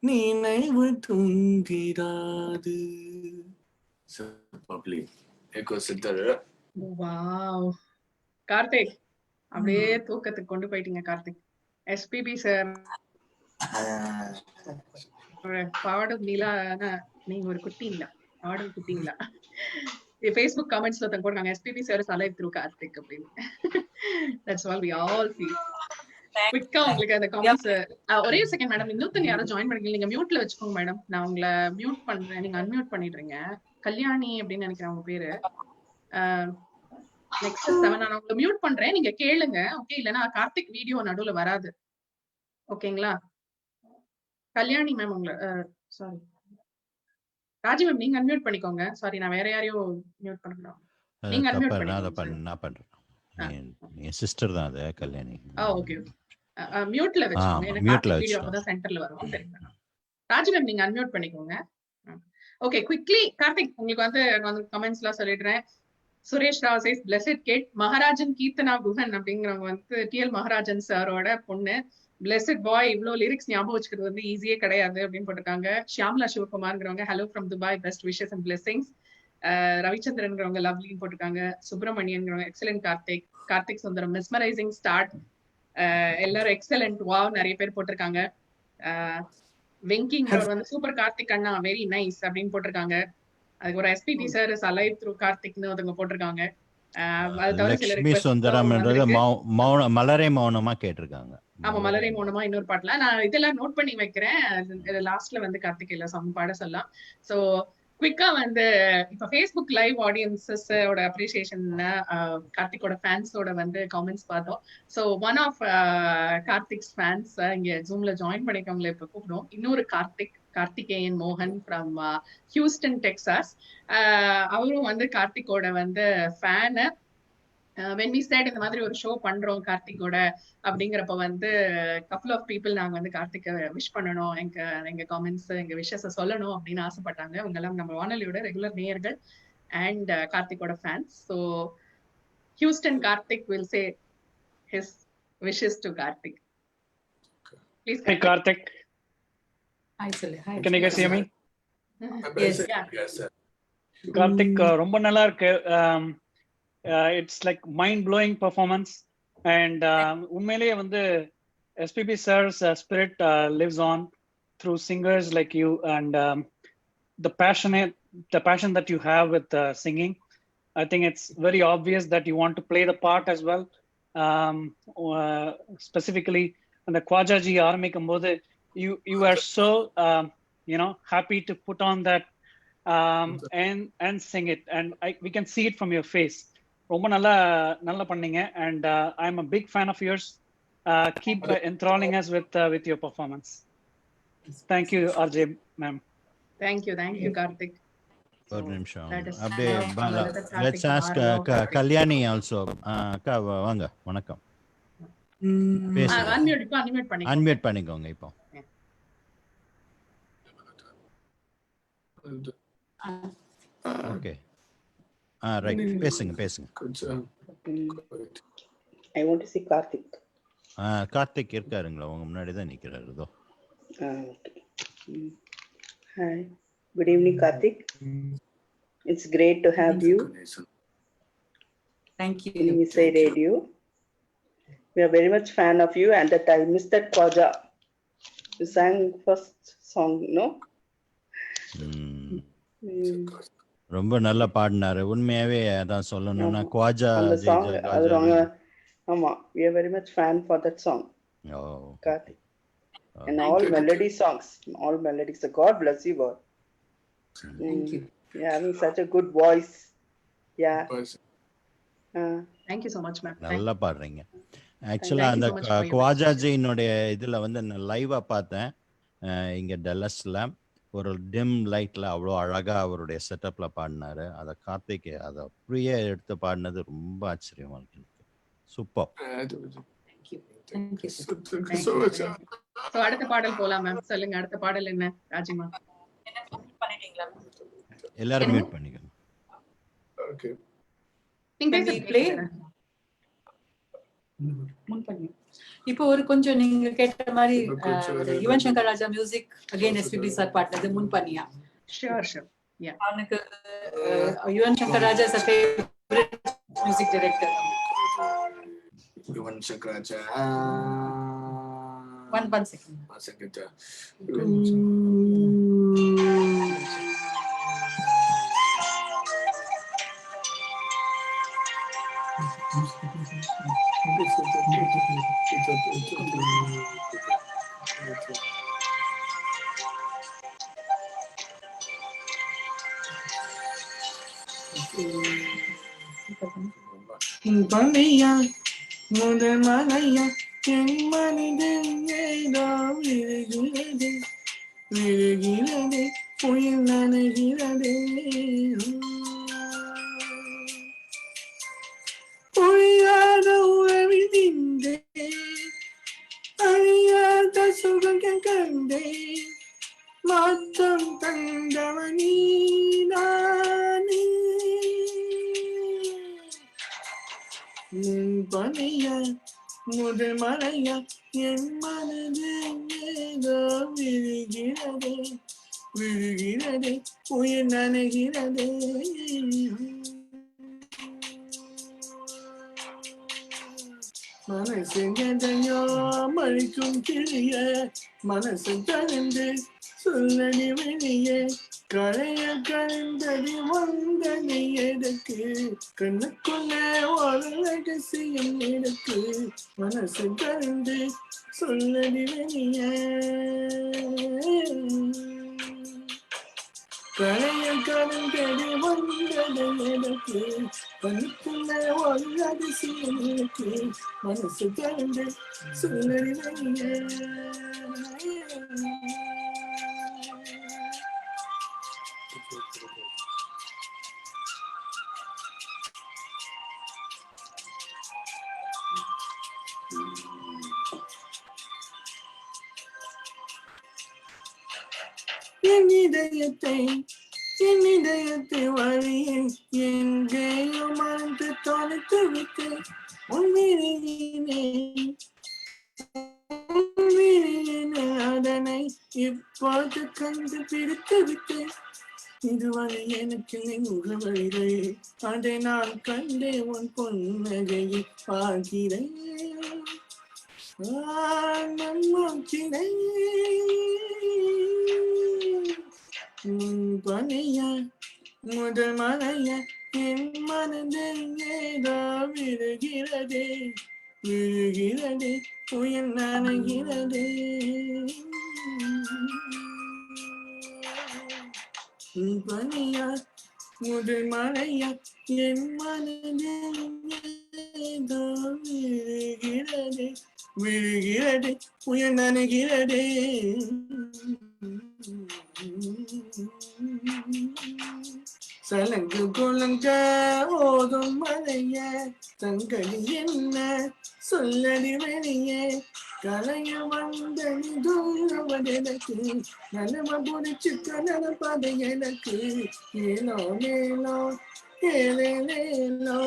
E: நினைவு தூங்கிறாது.
C: வாவ் கார்த்திக், அப்படியே தூக்கத்துக்கு கொண்டு போயிட்டீங்க கார்த்திக். எஸ்பிபி சார் பாடும் நிலா, நீங்க ஒரு குட்டிங்களா, பாடும் குட்டிங்களா? Facebook கமெண்ட்ஸ்ல ஒருத்தங்க போடுறாங்க SPB sir is alive through Karthik அப்படின்னு. That's all we all feel. குயிக்கா உங்களுக்கு அந்த கமெண்ட்ஸ். ஒரே செகண்ட் மேடம், இன்னொருத்தங்க யாரும் ஜாயின் பண்ணிக்கல, நீங்க மியூட்ல வச்சுக்கோங்க மேடம். நான் உங்களை மியூட் பண்றேன், நீங்க அன்மியூட் பண்ணிடுறீங்க. கல்யாணி அப்படின்னு நினைக்கிறேன் உங்க பேரு. நெக்ஸ்ட் 7 நான் உங்களை மியூட் பண்றேன், நீங்க கேளுங்க. ஓகே, இல்லனா கார்த்திக் வீடியோ நடுவுல வராது. ஓகேங்களா? கல்யாணி மேம் உங்களை சாரி ராஜி மேம் நீங்க அன்மியூட் பண்ணிக்கோங்க. சாரி, நான் வேற யாரையும் மியூட் பண்ணணும். நீங்க அன்மியூட் பண்ணிக்கோங்க.
G: நான் பண்றேன். என் சிஸ்டர் தான் அது, கல்யாணி.
C: ஓகே, மியூட்ல வெச்சுக்கோங்க. எனக்கு வீடியோ அப்பதான் சென்டர்ல வரும். சரி மேம். ராஜி மேம் நீங்க அன்மியூட் பண்ணிக்கோங்க. ஓகே, குவிக்லி கார்த்திக் உங்களுக்கு வந்து கமெண்ட்ஸ்லாம் சொல்லிடுறேன். சுரேஷ் ராவ் சேஸ் பிளெஸட் கேட். மகாராஜன் கீர்த்தனா குஹன் அப்படிங்கிறவங்க வந்து டிஎல் மகாராஜன் சாரோட பொண்ணு. பிளெஸட் பாய், இவ்வளவு லிரிக்ஸ் ஞாபகம் வச்சுக்கிறது வந்து ஈஸியே கிடையாது அப்படின்னு போட்டிருக்காங்க. ஷியாம்லா சிவகுமார்ங்கிறவங்க hello from Dubai, best wishes and blessings. ரவிச்சந்திரன்ங்கிறவங்க லவ்லின்னு போட்டிருக்காங்க. சுப்பிரமணியன்ங்கிறவங்க excellent Karthik. Karthik Sundaram mesmerising start. எல்லாரும் எக்ஸலன்ட் வாவ் நிறைய பேர் போட்டிருக்காங்க. வெங்கிங்கிறவர் வந்து சூப்பர் கார்த்திக் அண்ணா வெரி நைஸ் அப்படின்னு போட்டிருக்காங்க. அதுக்கு ஒரு SPB sir is alive through கார்த்திக்னு ஒருத்தவங்க போட்டிருக்காங்க.
G: லட்சுமி சுந்தரம் மலரை மௌனமா கேட்டிருக்காங்க.
C: ஆமா, மலரை மௌனமா இன்னொரு பாட்டுல நான் இதெல்லாம் நோட் பண்ணி வைக்கிறேன். லாஸ்ட்ல வந்து கார்த்திக் இல்ல சம் பாட சொல்லலாம். சோ குவிக்கா வந்து இப்ப ஃபேஸ்புக் லைவ் ஆடியன்சஸோட அப்ரிசியேஷன் கார்த்திகோட ஃபேன்ஸோட வந்து காமெண்ட்ஸ் பார்த்தோம். So one of Karthik's fans இங்க ஜூம்ல ஜாயின் பண்ணிக்கவங்களை இப்ப கூப்பிடுவோம். இன்னொரு கார்த்திகேயன் மோகன் ஃப்ரம் ஹியூஸ்டன் டெக்சாஸ். அவரும் வந்து கார்த்திகோட வந்து ஃபேனு. when we said இந்த மாதிரி ஒரு ஷோ பண்றோம் கார்த்திகோட அப்படிங்கிறப்ப வந்து couple of people நாங்க வந்து கார்த்திகை விஷ் பண்ணணும், எங்க காமெண்ட்ஸ் எங்க விஷஸ் சொல்லணும் அப்படின்னு ஆசைப்பட்டாங்க. அவங்க எல்லாம் நம்ம வானொலியோட ரெகுலர் நேயர்கள் அண்ட் கார்த்திகோட fans. So Houston Karthik will say his wishes to Karthik. Please,
H: Hey Karthik,
A: Hi, Sally. Hi.
H: can you guys hear me?
A: Yes.
D: Yes, sir.
H: Karthik, ரொம்ப நல்லா இருக்கு. It's like mind blowing performance and உண்மையிலேயே வந்து SPB sir's spirit lives on through singers like you and the passion that you have with singing. I think it's very obvious that you want to play the part as well. Specifically அந்த Khwajaji ஆரம்பிக்கும் போது you are so happy to put on that and sing it, and we can see it from your face. ரொம்ப நல்லா பண்ணீங்க and I'm a big fan of yours. Keep enthralling us with your performance. Thank you RJ ma'am.
C: Thank you Karthik.
G: ஒரு நிமிஷம்
C: That is
G: அப்படியே
C: now Bangladesh Karthik
G: let's ask
C: Marlo.
G: Kalyani also. அக்கா வாங்க, வணக்கம். பேசுங்க,
C: unmute பண்ணிக்கோ.
G: அன்மியூட் பண்ணிக்கோங்க இப்போ. ஓகே ரைட், பேசுங்க.
I: I want to see Karthik.
G: Karthik இருக்காருங்களா? உங்க முன்னாடி தான் நிக்கிறாரு இதோ.
I: Okay. Hi. Good evening, Karthik. It's great to have you
A: Thank you.
I: in Inside Radio. We are very much fan of you, and that I missed that Khwaja. You sang first song, no?
G: ரொம்ப நல்லா பாடினாரு. உண்மையாவே அதான் சொல்லணும்னா குவாஜா
I: அந்த song அது ரொம்ப ஆமா, we are very much fan for that song. Karthik. And all melody songs, all melodies. God bless you, boy.
A: Thank you.
I: Yeah, having such a good voice. Yeah.
C: Thank you so much ma'am.
G: நல்லா பாடுறீங்க. ஆக்சுவலா
C: Thank you
G: அந்த
C: so much for your
G: குவாஜாஜியினுடைய இதுல வந்து நான் லைவா பார்த்தேன் இங்க டல்லஸ்ல. ஒரு டிம் லைட்ல அவ்வளோ அழகா அவருடைய செட்டப்ல பாடினாரு. அதை கார்த்திக் அதை அப்படியே எடுத்து பாடினது ரொம்ப ஆச்சரியமா இருக்கு. Super.
A: Thank you. Thank you.
D: Thank you so much.
C: So அடுத்த பாடல் போலாம் மேம். சொல்லுங்க அடுத்த பாடல் என்ன ராஜிமா?
A: பண்ணிட்டீங்களா?
G: எல்லாரும் மியூட் பண்ணிக்கோங்க.
D: Okay.
C: நீங்க
A: Can we play? முன் பண்ணி இப்போ ஒரு கொஞ்சம் நீங்க கேட்ட மாதிரி Yuvan Shankar Raja music again SPB sir பாடினது முன் பண்ணியா?
C: Sure. Yeah.
A: அவனுக்கு Yuvan Shankar Raja is a favorite music director.
D: Yuvan Shankar Raja.
A: One second.
D: One second.
E: பனையா முதல் மலையா என் மனிதன் ஏதோ விழுகிறது புயல் நனைகிறது பொய்யாத உறவில் நின்றேன் அறியாத சுகம் கண்டேன் மாற்றம் தந்தவன் நீதானே பனையா முதல் மலையா என் மனது ஏதோ விழுகிறது உயிர் நனைகிறது மனசு எதையோ மழிக்கும் கிளிய மனசு தளர்ந்து சொல்லடி வெளியே களைய கண்டடி வந்தடி எதற்கு கண்ணுக்குள்ள ஒரு ரகசியம் இருக்கு மனசு கலந்து சொல்லடி வெளியே களைய வானம் தேடி வந்தது எனக்கு கண்ணுக்குள்ள ஒரு அதிசயம் எனக்கு மனசு திறந்து சொல்லடி வெளியே என் இதயத்தை வழியை எங்கேயோ மறந்து தொலைத்து விட்டேன் உன்னிலே அதனை இப்போது கண்டு பிடித்து விட்டேன் இதுவரை எனக்கு முகவரிலே அதை நான் கண்டே உன் பொன்னகையை பார்க்கிறேன் நோக்கிறேன் பனிய முதல் மலைய என் மனதில் ஏதோ விழுகிறதே விழுகிறதே புயல் நனைகிறதே பனிய முதல் மலைய என் மனதில் ஏதோ விழுகிறதே விழுகிறதே புயல் நனைகிறதே சலங்கு குலங்க ஓதும் மலைய தங்கடி என்ன சொல்லடி வெளியே கலைய வந்த தூரவதற்கு நலம புடிச்சு கலப்பதை எனக்கு ஏலோ மேலோ ஏலேலோ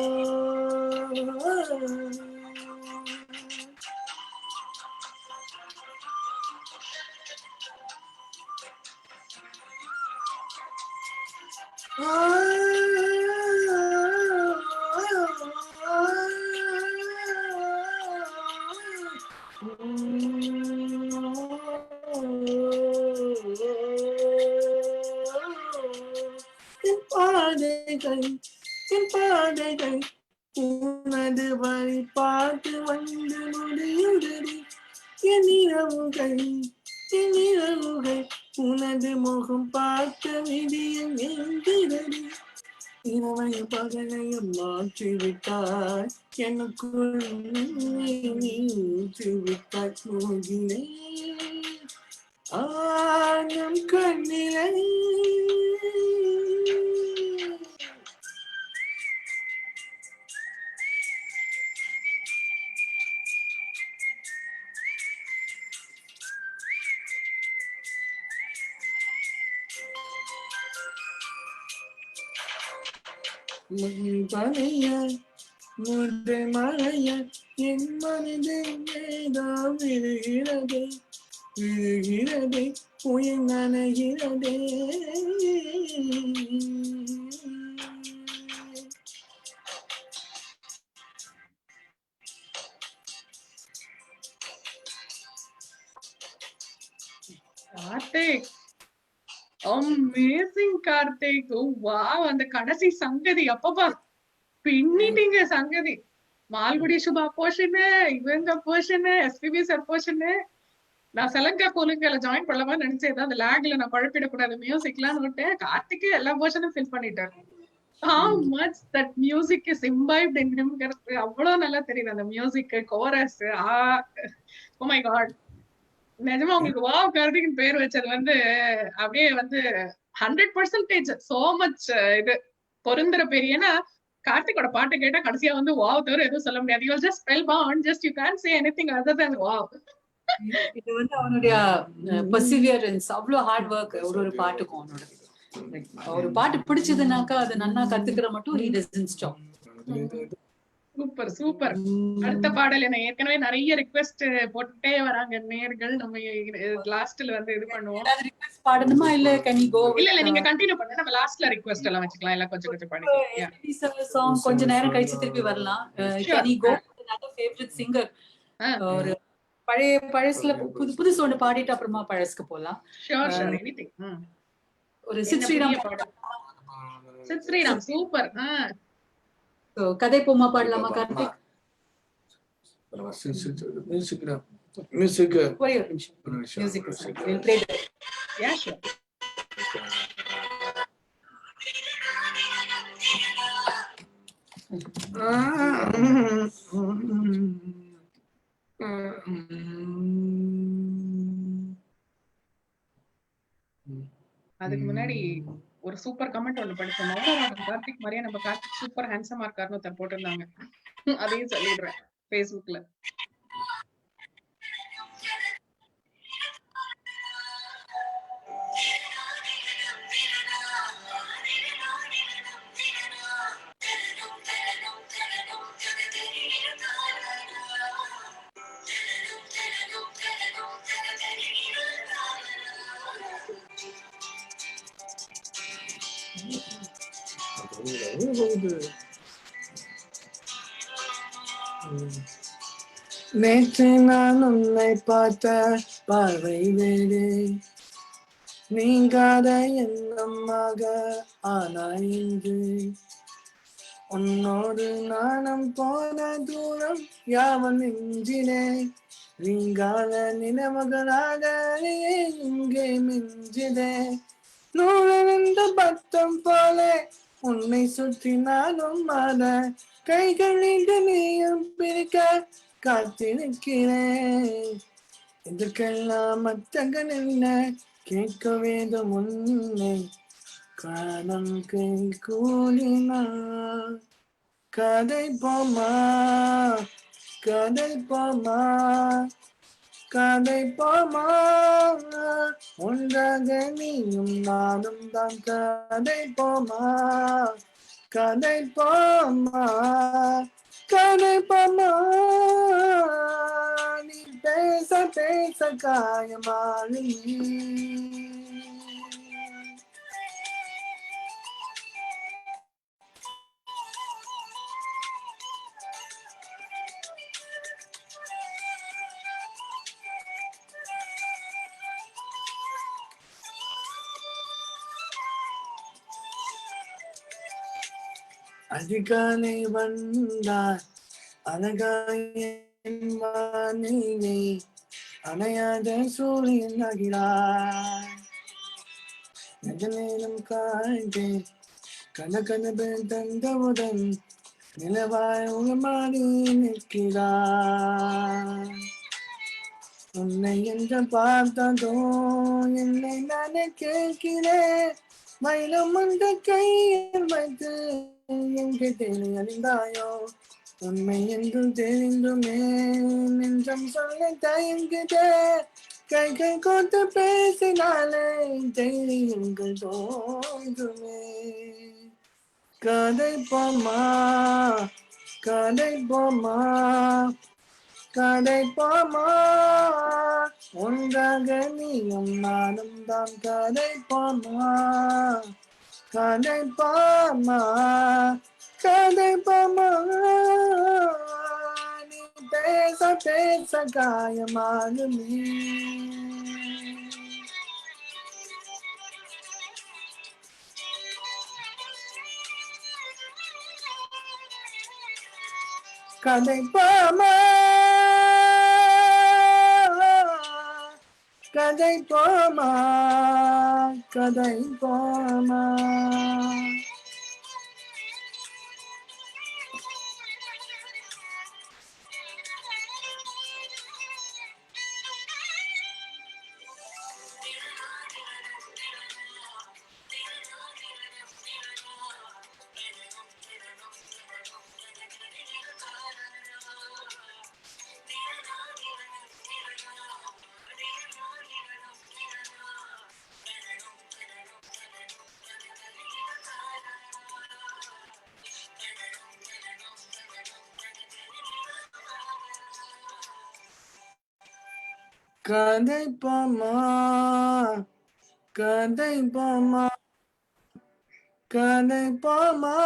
E: என் பாதைகள் உனது வழி பார்த்து வந்து முடியுதடி என் இரவுகள் உனது முகம் பார்த்த விதியில் நீங்கிறடி இரவையும் பகலையும் மாற்றிவிட்டாய் எனக்குள் நீற்றிவிட்டாய் போகிறேன் ஆனம் கண்ணிலை பனைய முதல் மழைய என் மனதில் ஏதோ விழுகிறதே விழுகிறதே புயல் நனைகிறதே
C: கார்த்திக் அமேசிங் கார்த்திக் வாவ் அந்த கடைசி சங்கதி அப்பப்பா பின்னிட்டீங்க சங்கதி மால்குடி சுபா போர்ஷனு இவங்க போர்ஷனு எஸ்பிபி சார் போர்ஷனு நான் சலங்கா கோலுங்கல ஜாயின் பண்ணலாமா நினைச்சேன் அந்த லேக்ல நான் குழப்பிடக்கூடாது மியூசிக்லாம் விட்டேன் கார்த்திக்கு எல்லா போர்ஷனும் ஃபில் பண்ணிட்டாரு how much that music is imbibed in him அவ்வளவு நல்லா தெரியுது அந்த music chorus oh my god நிஜமா உங்களுக்கு வாவ் கார்த்திக்னு பேர் வச்சது வந்து அப்படியே வந்து 100% so much இது பொருந்துற பேர் ஏன்னா கார்த்திகோட பாட்டு கேட்டா கடைசியா வந்து வாவ் தவிர எதுவும் சொல்ல முடியாது you just spell bound just you can't say anything other than wow
A: இது வந்து அவனுடைய perseverance அவ்வளவு ஹார்ட் ஒர்க் ஒரு பாட்டுக்கும் அவனோட ஒரு பாட்டு பிடிச்சதுனாக்கா அது நன்னா கத்துக்கிற மட்டும் he doesn't stop
C: super super அடுத்த பாடல் என்ன ஏற்கனவே நிறைய ரிக்வெஸ்ட் போட்டுட்டே வராங்க நேர்கள் நம்ம லாஸ்ட்ல வந்து இது பண்ணுவோம்
A: ரிக்வெஸ்ட் பாடணுமா இல்ல can you go
C: இல்ல நீங்க கண்டினியூ பண்ணுங்க நம்ம லாஸ்ட்ல ரிக்வெஸ்ட் எல்லாம் வச்சுக்கலாம் எல்லாம் கொஞ்சம் கொஞ்சம் பாடுங்க
A: சாங் கொஞ்ச நேரம் கழிச்சு திருப்பி வரலாம் can you go another favorite singer ஒரு பழையசுல புதுசு ஒன்று பாடிட்டு அப்புறமா பழசுக்கு போலாம்
C: ஷூர் எனிதிங்
A: ஒரு சித் ஸ்ரீராம்
C: சித் ஸ்ரீராம் சூப்பர்
A: கதை பொம்மா பாடலாமா கார்த்திக்
E: மியூசிக்
A: ஒரே ஒரு நிமிஷம் music will play
C: yeah sure அதுக்கு முன்னாடி ஒரு சூப்பர் கமெண்ட் ஒண்ணு படிச்சேன். மௌனராகம் கார்த்திக் மாதிரியே நம்ம கார்த்திக் சூப்பர் ஹேண்ட்ஸமா இருக்காருன்னு ஒருத்தர் போட்டிருந்தாங்க. அதையும் சொல்லிடுறேன் Facebookல.
E: நேற்று நான் உன்னை பார்த்த பார்வை வேறு, நீங்காத எண்ணமாக ஆனாய் இன்று. உன்னோடு நானும் போன தூரம் யாவன் நெஞ்சினே, நீங்காத நினைவுகளாக இங்கே மிஞ்சினே. நூலிருந்த பத்தம் போல உன்னை சுற்றி நானும் மாற, கைகள் நீண்டு நீயும் பிரிக்க காத்திருக்கிறேன். இதற்கெல்லாம் மத்தங்க நின்ன கேட்க வேண்டும் உன்னை, காலம் கை கூடினார். கதை போமா கதை போமா கதை போமா, ஒன்றாக நீயும் நானும் தான். கதை போமா கதை போமா கதை போமா, நீ பேச பேச காயமானி. அதிகாலை வந்தார் அழகாய வானிலே, அணையாத சூரியன் ஆகிறார். நெஞ்ச நேரம் காய்ந்தே கனகனவு தந்தவுடன் நிலவாய் உளமாடி நிற்கிறார். உன்னை என்று பார்த்ததோ என்னை நானே கேட்கிறேன், மயிலும் அந்த கையில் வைத்து எங்கே தேடி அறிந்தாயோ. உண்மை என்று தெரிந்துமே நெஞ்சம் சொல்ல தயங்குதே, கைகள் கோத்து பேசினாலே தைரியங்கள் தோன்றுமே. கதை போமா கதை போமா கதை போமா, ஒன்றாக நீயும் நானும் தான். கதை போமா கதை போமா கதை போமா, நீ பேச பேச காயமாகுமே. கதை போமா கதை போமா கதை போமா. கதை போமா கதை போமா கதை போமா,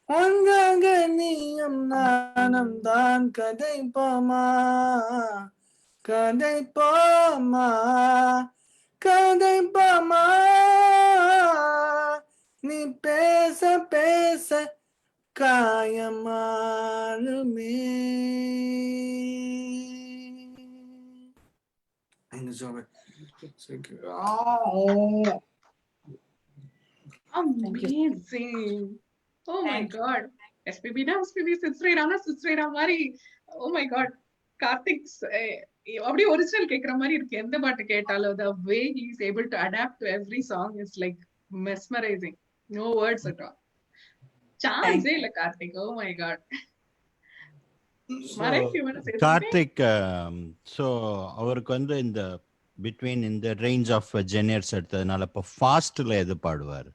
E: ஒன்றாக நீயும் நானும் தான். கதை போமா கதை போமா கதை போமா, நீ பேச பேச காயமாறுமே.
C: Amazing. Oh my god. எஸ்பிபினா எஸ்பிபி, சித்ஸ்ரீராம்னா சித்ஸ்ரீராம் மாதிரி. Oh my God. கார்த்திக் அப்படியே ஒரிஜினல் கேக்குற மாதிரி இருக்கு. எந்த பாட்டு கேட்டாலும் the way he is able to adapt to every song is like mesmerizing. No words at all. சான்ஸே இல்ல கார்த்திக். Oh my god. மறைக்கு இவனை சேர்த்து
G: கார்த்திக் ஸோ அவருக்கு வந்து இந்த பிட்வீன் இந்த ரேஞ்ச் ஆஃப் ஜெனியர்ஸ் எடுத்ததுனால இப்போ ஃபாஸ்ட்ல எது பாடுவார்?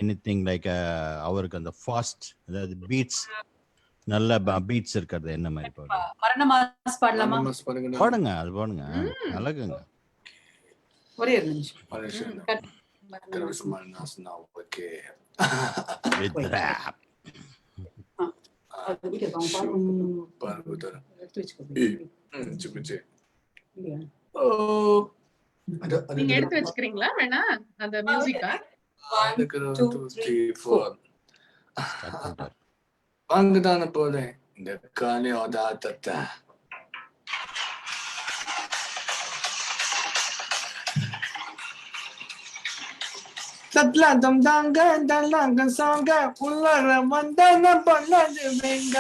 G: எனிதிங் லைக் அவருக்கு அந்த ஃபாஸ்ட், அதாவது பீட்ஸ், நல்ல பீட்ஸ் இருக்கிறது என்ன மாதிரி பாடுவார்?
A: மரண மாஸ் பாடலாமா?
G: பாடுங்க, அது பாடுங்க, அழகுங்க.
A: ஒரே ஒரு நிமிஷம்.
G: With rap.
C: நீங்க எடுத்து வச்சுக்கிறீங்களா வேணா அந்த மியூசிக்கா?
E: வாங்குதான போல இந்த காலியோட ஆட்டத்தை. தட்லாதம் தாங்க தல்லாங்க சாங்க உள்ளர வந்தான பண்ணது வேங்க.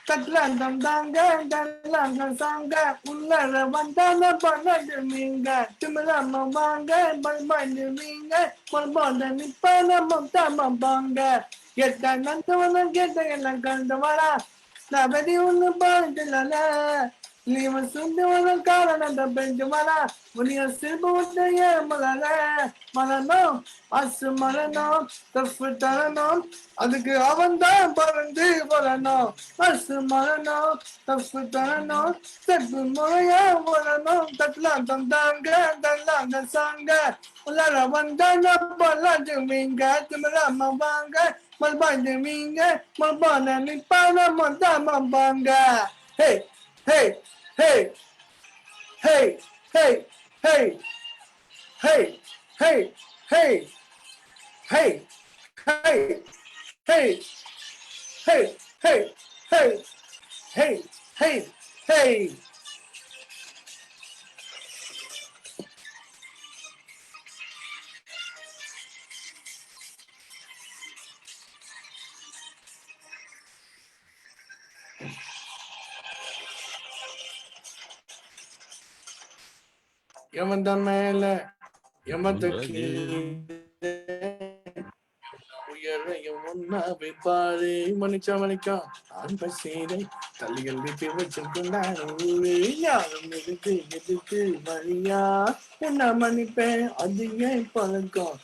E: தட்லாதம் தாங்க தல்லாங்க சாங்க உள்ளர வந்தான பண்ணது வேங்க. திமிராம வாங்க பல்பாண்டு வீங்க பல்பாண்ட நிப்பான மொத்தமா வாங்க. கேட்ட நந்தவன கேட்ட எல்லாம் கண்டவரா நான் வெடி ஒண்ணு பாடுதல. நீங்க சுண்டு வர காரணம் பெஞ்சு மலா உனிய சிறுபு உடைய மலர மலனும் அசு மலனும் தப்பு தரணும் அதுக்கு அவன் தான் பறந்து வரணும். அசு மலனும் தப்பு தரணும் தப்பு முறையா வரணும். தட்டலாம் தந்தாங்க தள்ளாங்க சாங்க உள்ளார வந்தாங்க பல்லாண்டு மீங்க திமிராம வாங்க மல்பாண்டு மீங்க மல்பான நிப்பான மொத்தாம வாங்க. ஹே hey, hey, hey, hey, hey, hey, hey, hey, hey, hey, hey, hey, hey, hey, hey, hey, hey. எவன் தான் மேல எமத உயரையும் ஒன்னாவே பாரு மணிச்சா மணிக்கா ஆண் பசீரை தள்ளிகள் விட்டு வச்சிருந்தாரு யாரும் எதுக்கு எதுக்கு மணியா உன்ன மன்னிப்பேன் அது ஏன் பழக்கம்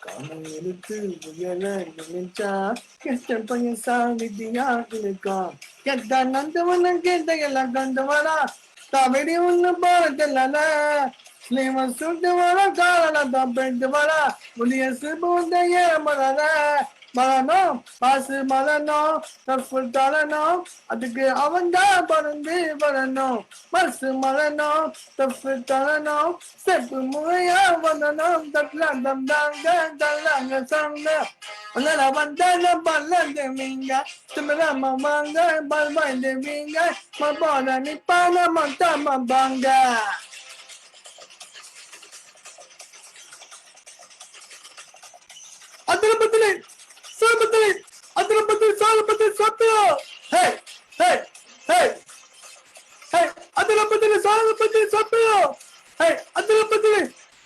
E: காணம் எடுத்து உயர நினைச்சா கெட்ட பையன் சாவிதியா இருக்கும். கெட்ட நந்தவன கேட்ட எல்லாம் கண்டவனா தவடி ஒண்ணு பாடல. நீங்க சுட்டு வர காரணம் தான் பெஞ்சு வர உடைய சிறுபுடைய மலர மலனும் பாசு மலனும் தப்பு தரணும் அதுக்கு அவன் தான் பறந்து வரணும். பசு மலனும் தப்பு தரணும் செப்பு முறையா வரணும். தட்டலாம் தந்தாங்க தள்ளாங்க சாங்க உள்ள வந்தான பல்லந்து மீங்க திமிராம வாங்க பல்வாய்ந்து வீங்க மபான நிப்பான மொத்தமா வாங்க. அதிரபத்திலே சாபத்திலே அதிரபத்திலே சாபத்திலே சாப்பியோ. ஹே ஹே ஹே ஹே அதிரபத்திலே சாபத்திலே சாப்பியோ. ஹே அதிரபத்திலே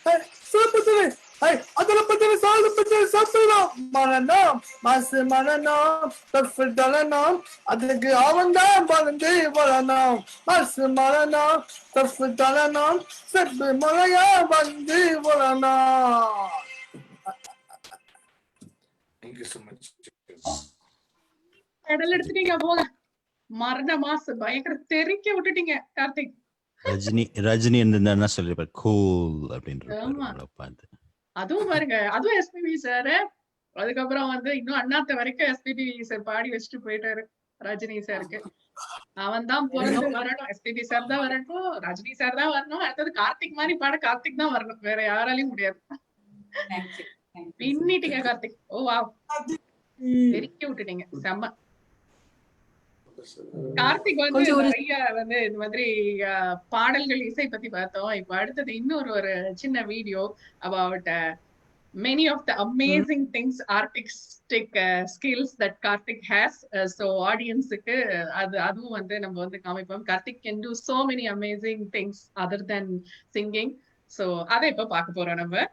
E: ஹே சாபத்திலே ஹே அதிரபத்திலே சாபத்திலே சாப்பியோ. மரணம் மாசு மரணம் தப்பு தரணும் அதுக்கு அவன் தான் பறந்து வரணும். மாசு மரணம் தப்பு தரணும் செப்பு முறையா வந்து வரணும். Thank you so much.
C: Medal எடுத்துட்டீங்க போங்க. மரண மாசு பயங்கர தெறிக்க விட்டுட்டீங்க கார்த்திக்.
G: ரஜினி என்ன சொல்லிருப்பாரு, கூல் அப்படின்ற பார்த்து.
C: அதுவும் பாருங்க, அதுவும் எஸ்பிபி சார். அதுக்கப்புறம் வந்து இன்னும் அண்ணாத்த வரைக்கும் எஸ்பிபி சார் பாடி வச்சுட்டு போயிட்டாரு ரஜினி சாருக்கு. அவன் தான் பிறந்து வரணும், எஸ்பிபி சார் தான் வரணும், ரஜினி சார் தான் வரணும். அடுத்தது கார்த்திக் மாதிரி பாட கார்த்திக் தான் வரணும், வேற யாராலையும் முடியாது. பின்னிட்டீங்க கார்த்திக். ஓ வா, தெரிக்க விட்டுட்டீங்க. செம்ம. கார்த்திக் வந்து
A: கொஞ்சம் ஒரு
C: நிறைய வந்து இந்த மாதிரி பாடல்கள் இசை பத்தி பார்த்தோம். இப்ப அடுத்தது இன்னொரு ஒரு சின்ன video about many of the amazing things artistic skills that Karthik has. So audience-க்கு அதுவும் வந்து நம்ம வந்து காமிப்போம். Karthik can do so many amazing things other than singing. So அதை இப்ப பார்க்க போறோம் நம்ம.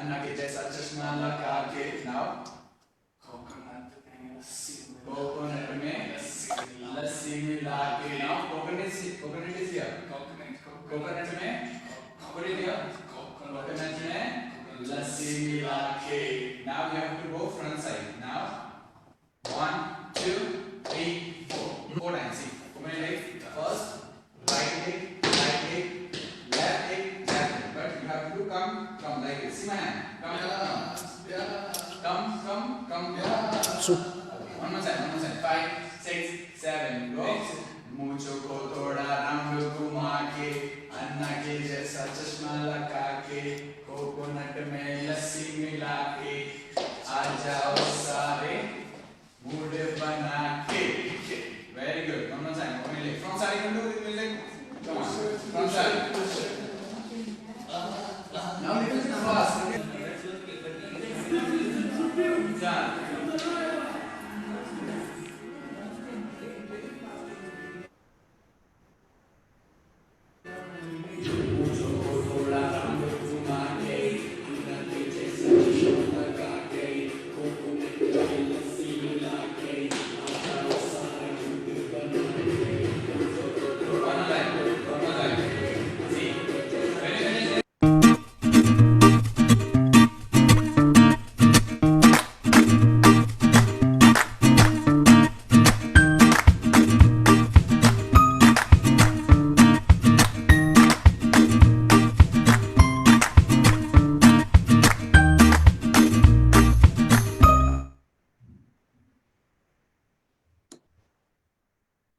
J: अन्ना के जैसा चश्मा लगा के now कोकोनट में लस्सी मिला के now coconut is here coconut में लस्सी मिला के now we have to go front side now 1 2 3 4 times see coconut leg first right leg left leg but you have to come like this see my hand come one more time 5 6 7 go मुझको को थोड़ा रंग घुमा के अन्ना के जैसा चश्मा लगा के कोकोनट में लस्सी मिला के आ जाओ सारे मूड बना के very good one more time from side can do with music come on from side now little bit fast yeah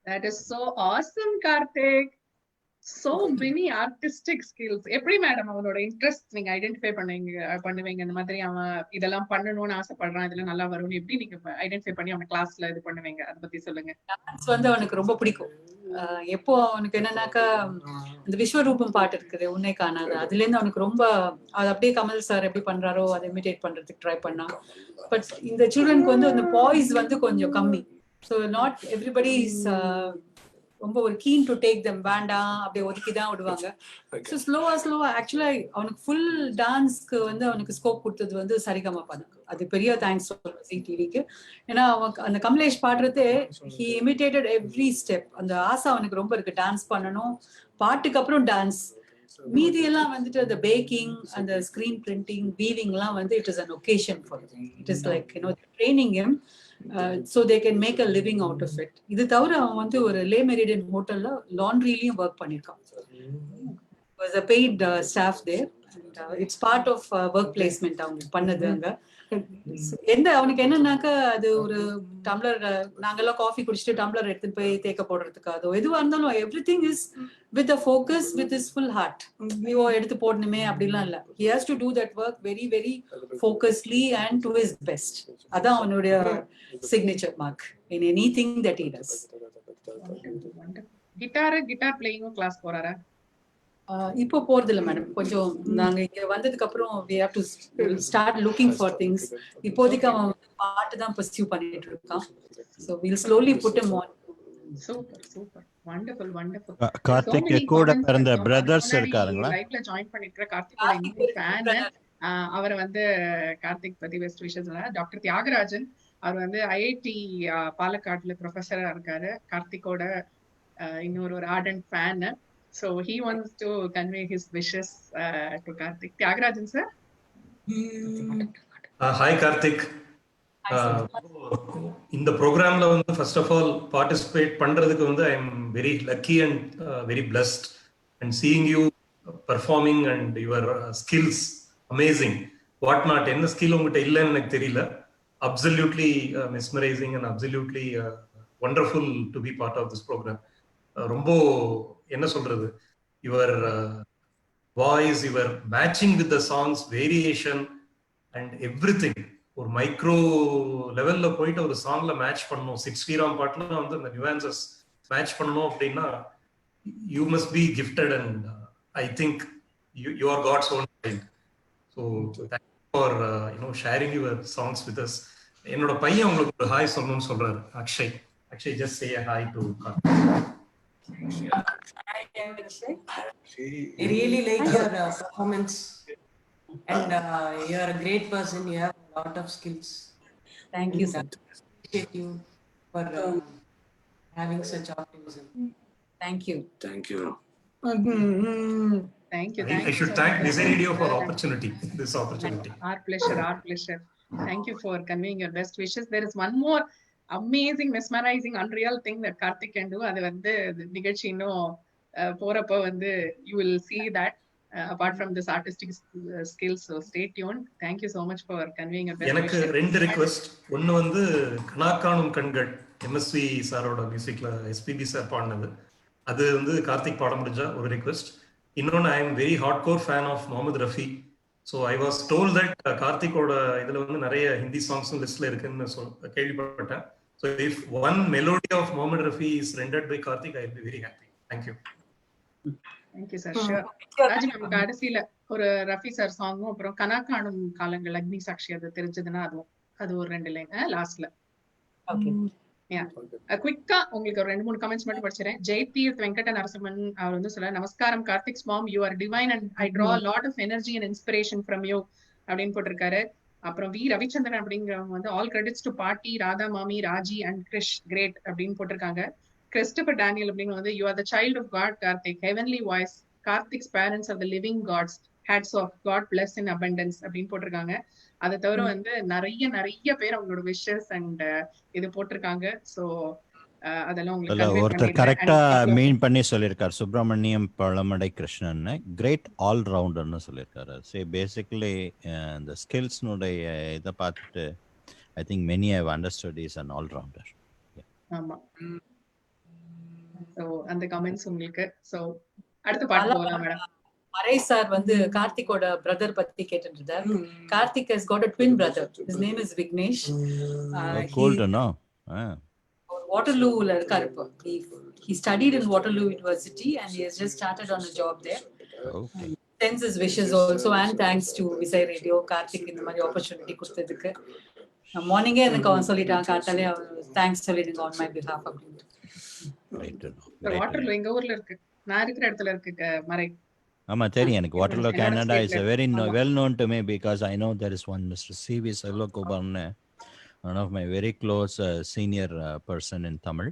C: That is so awesome, Karthik. So many artistic skills. எப்படி madam அவனோட interest நீங்க identify பண்ணுவீங்க இந்த மாதிரி அவன் இதெல்லாம் பண்ணணும்னு ஆசைப்படுறான் இதெல்லாம் நல்லா வரும்னு எப்படி நீங்க ஐடென்டிஃபை பண்ணி அவன் கிளாஸ்ல இது பண்ணுவீங்க அதை பத்தி சொல்லுங்க.
A: டான்ஸ் வந்து அவனுக்கு ரொம்ப பிடிக்கும். எப்போ அவனுக்கு என்னன்னாக்கா இந்த விஸ்வரூபம் பாட்டு இருக்குது உன்னை காணாது அதுல இருந்து அவனுக்கு ரொம்ப அது அப்படியே கமல் சார் எப்படி பண்றாரோ அதை இமிடேட் பண்றதுக்கு ட்ரை பண்ணான். பட் இந்த சில்ட்ரனுக்கு வந்து அந்த பாய்ஸ் வந்து கொஞ்சம் கம்மி. ஸோ நாட் எவ்ரிபடி இஸ் ரொம்ப ஒரு கீன் டு டேக் தம் வேண்டாம் அப்படியே ஒதுக்கி தான் விடுவாங்க. ஸோ ஸ்லோவா ஆக்சுவலா அவனுக்கு ஃபுல் டான்ஸ்க்கு வந்து அவனுக்கு ஸ்கோப் கொடுத்தது வந்து சரிகமபா தான். அது பெரிய தேங்க்ஸ் ஜீ டிவிக்கு. ஏன்னா அவனுக்கு அந்த கமலேஷ் பாடுறதே ஹி இமிட்டேட்டட் எவ்ரி ஸ்டெப். அந்த ஆசை அவனுக்கு ரொம்ப இருக்கு டான்ஸ் பண்ணணும். பாட்டுக்கு அப்புறம் டான்ஸ் மீதி எல்லாம் வந்துட்டு அந்த பேக்கிங் அந்த ஸ்கிரீன் பிரிண்டிங் வீவிங்லாம் வந்து it is an occasion for it is like training him so they can make a living out of it. இது தவிர அவன் வந்து ஒரு லே மெரிடியன் ஹோட்டல்ல லாண்ட்ரிலயும் ஒர்க் பண்ணிருக்கான். was a paid staff there and it's part of work placement அவங்க பண்ணது அங்க. எந்த அவனுக்கு என்னன்னாக்கா அது ஒரு டம்ளர் நாங்கெல்லாம் காஃபி குடிச்சிட்டு டம்ளர் எடுத்துட்டு போய் தேக்க போடுறதுக்கு அதோ எதுவா இருந்தாலும் everything is with a focus with his full heart. ஐயோ எடுத்து போடணுமே அப்படிலாம் இல்ல. he has to do that work very very focusedly and to his best. அதான் அவனுடைய signature mark in anything that he does.
C: Guitar playing class போறாரா?
A: இப்போ போறது இல்ல மேடம். கொஞ்சம் நாங்க இங்க வந்ததுக்கு அப்புறம் we have to start looking for things. இப்போதைக்கு அவன் பாட்டு தான் பர்சியூ பண்ணிட்டு இருக்கான். So we'll slowly put him on.
C: Super wonderful
G: Karthik கூட பிறந்த பிரதர்ஸ் இருக்காங்களா?
C: லைவ்ல ஜாயின் பண்ணிருக்கிற கார்த்திகோட இன்னொரு ஃபேன் அவரை வந்து கார்த்திக் பத்தி பெஸ்ட் விஷஸ் டாக்டர் தியாகராஜன். அவர் வந்து ஐஐடி பாலக்காட்ல ப்ரொஃபஸரா இருக்காரு. கார்த்திகோட இன்னொரு ஒரு ardent fan. So he wants to convey his wishes to Karthik. Tyagarajan sir.
K: Hi Karthik. In the programல வந்து first of all participate பண்றதுக்கு வந்து I am very lucky and very blessed and seeing you performing and your skills amazing. What not என்ன skill உங்ககிட்ட இல்லன்னு எனக்கு தெரியல. Absolutely mesmerizing and absolutely wonderful to be part of this program. ரொம்ப என்ன சொல்றது your voice your matching with the songs variation and everything ஒரு micro லெவல்ல போயிட்டு ஒரு சாங்ல மேட்ச் பண்ணணும். சிட் ஸ்ரீராம் பாட்டுல வந்து அந்த நியூஆன்சஸ் மேட்ச் பண்ணணும் அப்படின்னா you must be gifted and I think you are God's own child. So thank you for sharing your songs with us. என்னோட பையன் உங்களுக்கு ஒரு ஹாய் சொல்லணும்னு சொல்றாரு. Akshay just say a hi to
L: I really like your performance. And you are a great person. You have a lot of skills.
A: Thank you,
L: And
A: sir.
L: appreciate you for having such optimism.
A: Thank you.
E: Thank you.
C: Thank you.
K: I
C: Thank you
K: should
C: so
K: thank
C: much.
K: Desai Radio for
C: And
K: opportunity, this opportunity.
C: our pleasure, our pleasure. Thank you for conveying your best wishes. There is one more amazing, mesmerizing, unreal thing that Karthik can do. அது வந்து நிகழ்ச்சி இன்னும் போறப்ப வந்து you will see that apart from this artistic skills. So stay tuned. Thank you so much for conveying your best
K: எனக்கு
C: wishes.
K: 2 request. ஒன்னு வந்து கனாக்கானும் கண்கள் எம்எஸ்வி சாரோட மியூசிக்ல எஸ்பிபி சார் பாடினது, அது வந்து கார்த்திக் பாட முடிஞ்சா ஒரு ரிக்வெஸ்ட். இன்னொன்று, I am very hardcore fan of Mohammed Rafi. So I was told that கார்த்திகோட இதில் வந்து நிறைய ஹிந்தி சாங்ஸும் லிஸ்ட்ல இருக்குன்னு கேள்விப்பட்டேன். So if one melody of Mohammed Rafi is rendered by Karthik, I will be very happy. Thank you.
C: Thank you, sir. Sure. Raji நமக்கு கடைசியில ஒரு ரஃபி சார் சாங்கும் அப்புறம் கனாக்காணும் காலங்கள் அக்னி சாட்சி அது தெரிஞ்சதுன்னா அது ஒரு 2 லைன் லாஸ்ட்ல.
A: ஓகே.
C: குவிக்கா உங்களுக்கு ஒரு 2-3 கமெண்ட்ஸ் மட்டும் படிச்சிரேன். ஜெயதீர்த் வெங்கட நரசிம்மன் அவர் வந்து சொல்ல, நமஸ்காரம் Karthik's mom, you are divine and I draw lot of energy and inspiration from you அப்படின்னு போட்டிருக்காரு. அப்புறம் வி ரவிச்சந்திரன் அப்படிங்கிறவங்க வந்து all credits to party, Radha மாமி, ராஜி அண்ட் கிரிஷ் கிரேட் அப்படின்னு போட்டிருக்காங்க. கிறிஸ்டபர் டேனியல் அப்படின்னு வந்து you are the child of God Karthik, heavenly voice, Karthik's parents of the living gods, hats off God bless in abundance அப்படின்னு போட்டிருக்காங்க. அதை தவிர வந்து நிறைய பேர் அவங்களோட விஷஸ் அண்ட் இது போட்டிருக்காங்க. சோ அதெல்லாம் உங்களுக்கு
G: ஒருத்தர் கரெக்டா மீன் பண்ணி சொல்லியிருக்காரு, சுப்பிரமணியம் பழமடை கிருஷ்ணன் கிரேட் ஆல் ரவுண்டர்னு சொல்லியிருக்காரு. சரி, பேசிக்கலி இந்த ஸ்கில்ஸ்னுடைய இதை பார்த்துட்டு I think many have understood is an all rounder.
C: ஆமா. சோ அந்த கமெண்ட்ஸ் உங்களுக்கு. சோ அடுத்த பாட்டு போகலாம் மேடம்.
A: மறை சார் வந்து கார்த்திகோட பிரதர் பத்தி கேட்டுட்டு இருந்தார். Karthik has got a twin brother. His name is Vignesh.
G: Cool to know.
A: வாட்டர்லூல இருக்காரு இப்போ. He studied in Waterloo University and he has just started on a job there.
G: Okay.
A: Sends his wishes also and thanks to Visai Radio Karthik இந்த மாதிரி opportunity கொடுத்ததுக்கு. மார்னிங்கே எனக்கு அவன் சொல்லிட்டான், காத்தாலே thanks சொல்லிடுங்க on my behalf அப்படின்னு.
C: வாட்டர்லூ எங்க ஊர்ல இருக்கு, நான் இருக்கிற இடத்துல இருக்கு மறை.
G: ஆமா தெரியும் எனக்கு. Waterloo Canada is a very well known to me because I know there is one Mr. C.V. Selvakumarne, one of my very close senior person in Tamil.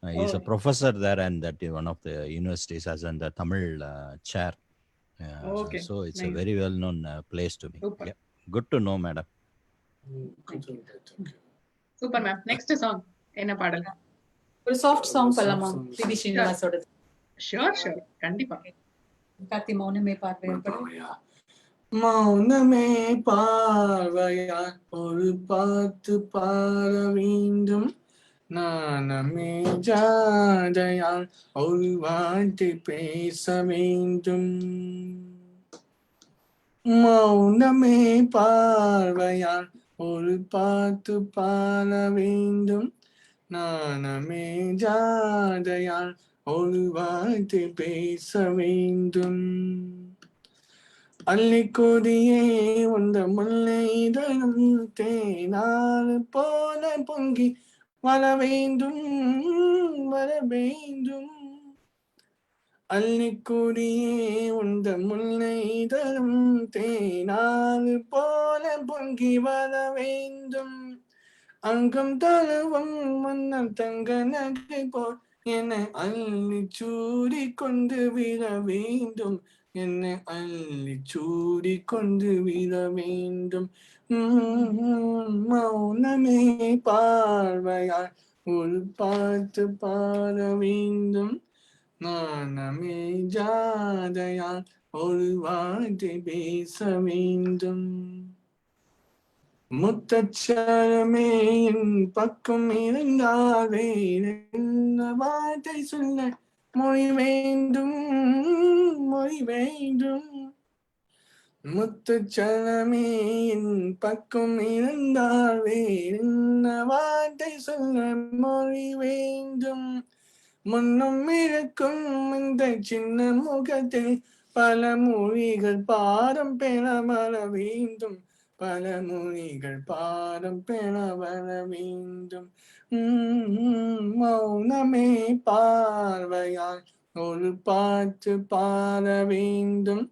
G: He is a professor there and that is one of the universities as in the Tamil chair.
C: Okay.
G: So it's
C: nice.
G: a very well known place to me. Yeah. Good to know, madam.
C: Super ma'am. Next song என்ன பாடல்?
A: ஒரு soft song பண்ணலாமா? BP ஸ்ரீனிவாசோட.
C: Sure கண்டிப்பா.
A: கார்த்தி மௌனமே பார்வையா?
E: மௌனமே பார்வையா ஒரு பார்த்து பாட வேண்டும், நானமே ஜாதையால் ஒரு வார்த்தை பேச வேண்டும். மௌனமே பார்வையால் ஒரு பார்த்து பாட வேண்டும், நானமே ஜாதையால் ஒரு வார்த்தை பேச வேண்டும். அள்ளிக்கொடியே உந்த முல்லை தரும் தேனாறு போல பொங்கி வர வேண்டும் வர வேண்டும். அள்ளிக்கொடியே உந்த முல்லை தரும் தேனாறு போல பொங்கி வர வேண்டும். அங்கம் தழுவும் மன்னர் தங்க நகை போல் என்னை அள்ளி சூடி கொண்டு விட வேண்டும், என்னை அள்ளி சூடி கொண்டு விட வேண்டும். மௌனமே பார்வையால் ஒரு பார்த்து பாட வேண்டும், நானமே ஜாதையால் ஒரு வார்த்தை பேச வேண்டும். முத்தச்சரமே என் பக்கம் இருந்தாலே என்ன வார்த்தை சொல்ல மொழி வேண்டும் மொழி வேண்டும். முத்தச்சரமே என் பக்கம் இருந்தாலே என்ன வார்த்தை சொல்ல மொழி வேண்டும். முன்னும் இருக்கும் இந்த சின்ன முகத்தில் பல மொழிகள் பாரம் பெற வர வேண்டும், பல மொழிகள் பாடம் பெற வர வேண்டும். மௌனமே பார்வையால் ஒரு பாட்டு பாட வேண்டும்,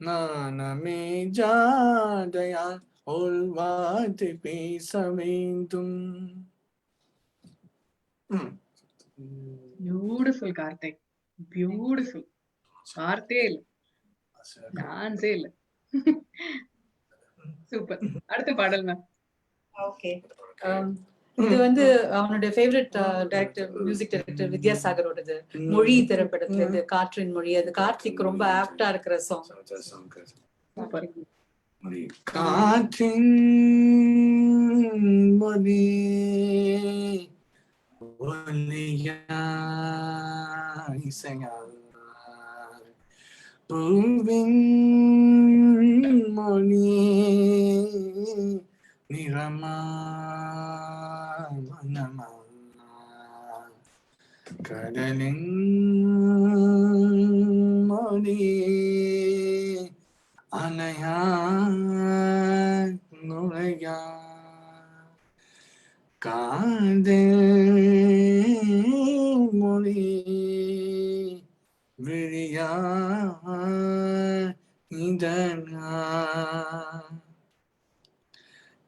E: நாணமே ஜாடையால் ஒரு வார்த்தை பேச வேண்டும்.
C: Beautiful Karthik, beautiful. வார்த்தையே இல்ல, டான்ஸே இல்ல. சூப்பர். அடுத்த பாடல் மேம்.
A: ஓகே. இது வந்து அவனுடைய ஃபேவரட் டைரக்டர், மியூசிக் டைரக்டர் வித்யாசாகரோடது. மொழி திரைப்படத்துல இருந்து காற்றின் மொழி. அது கார்த்திக் ரொம்ப ஆப்டா இருக்கிற சாங்.
C: சூப்பர்.
E: காற்றின் மொழி ஒலியா இசையா பூவின் மொழி நிறமா மனமா கடலின் மொழி அலையா நுழையா காதல் மொழி விழியா இதழா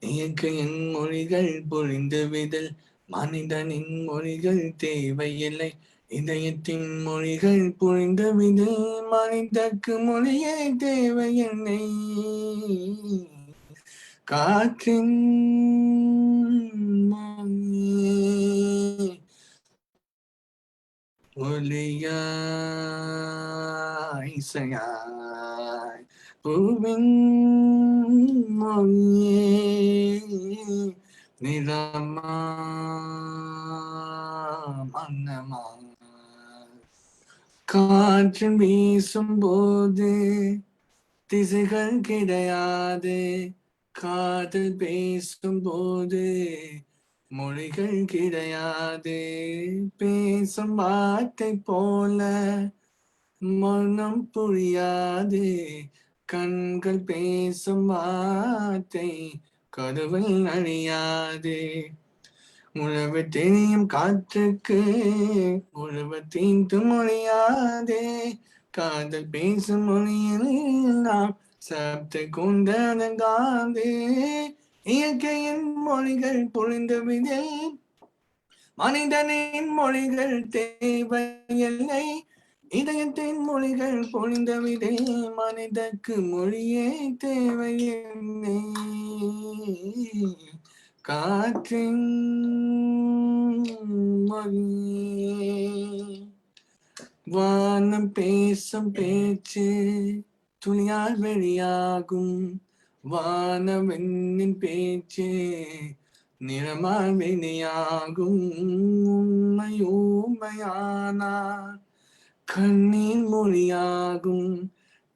E: இயற்கையின் மொழிகள் பொழிந்து விதல் மனிதனின் மொழிகள் தேவையில்லை. இதயத்தின் மொழிகள் பொழிந்து விது மனிதற்கு மொழியே தேவையில்லை. காற்றின் மொழி ஒலியா இசையாய் பூவின் மொழியே நிறமா மன்னமா காற்று வீசும் போது திசைகள் கிடையாது. காதல் பேசும் போது மொழிகள் கிடையாது. பேசும் வார்த்தை போல மனம் புரியாது. கண்கள் பேசும் வார்த்தை கதவில் அழியாது. உழவு தெரியும் காற்றுக்கு உழவு தீண்டு மொழியாதே. காதல் பேசும் மொழியில் நாம் சப்த கொண்டதங்காதே. இயற்கையின் மொழிகள் பொழிந்தவிதில் மனிதனின் மொழிகள் தேவையில்லை. இதயத்தின் மொழிகள் பொழிந்தவிதே மனிதக்கு மொழியே தேவையில்லை. காற்றின் மொழி வானம் பேசும் பேச்சு துணியால் வெளியாகும். வானவெண்ணின் பேச்சு நிறமால் வெளியாகும். உண்மை ஊமையானார் கண்ணீர் மொழியாகும்.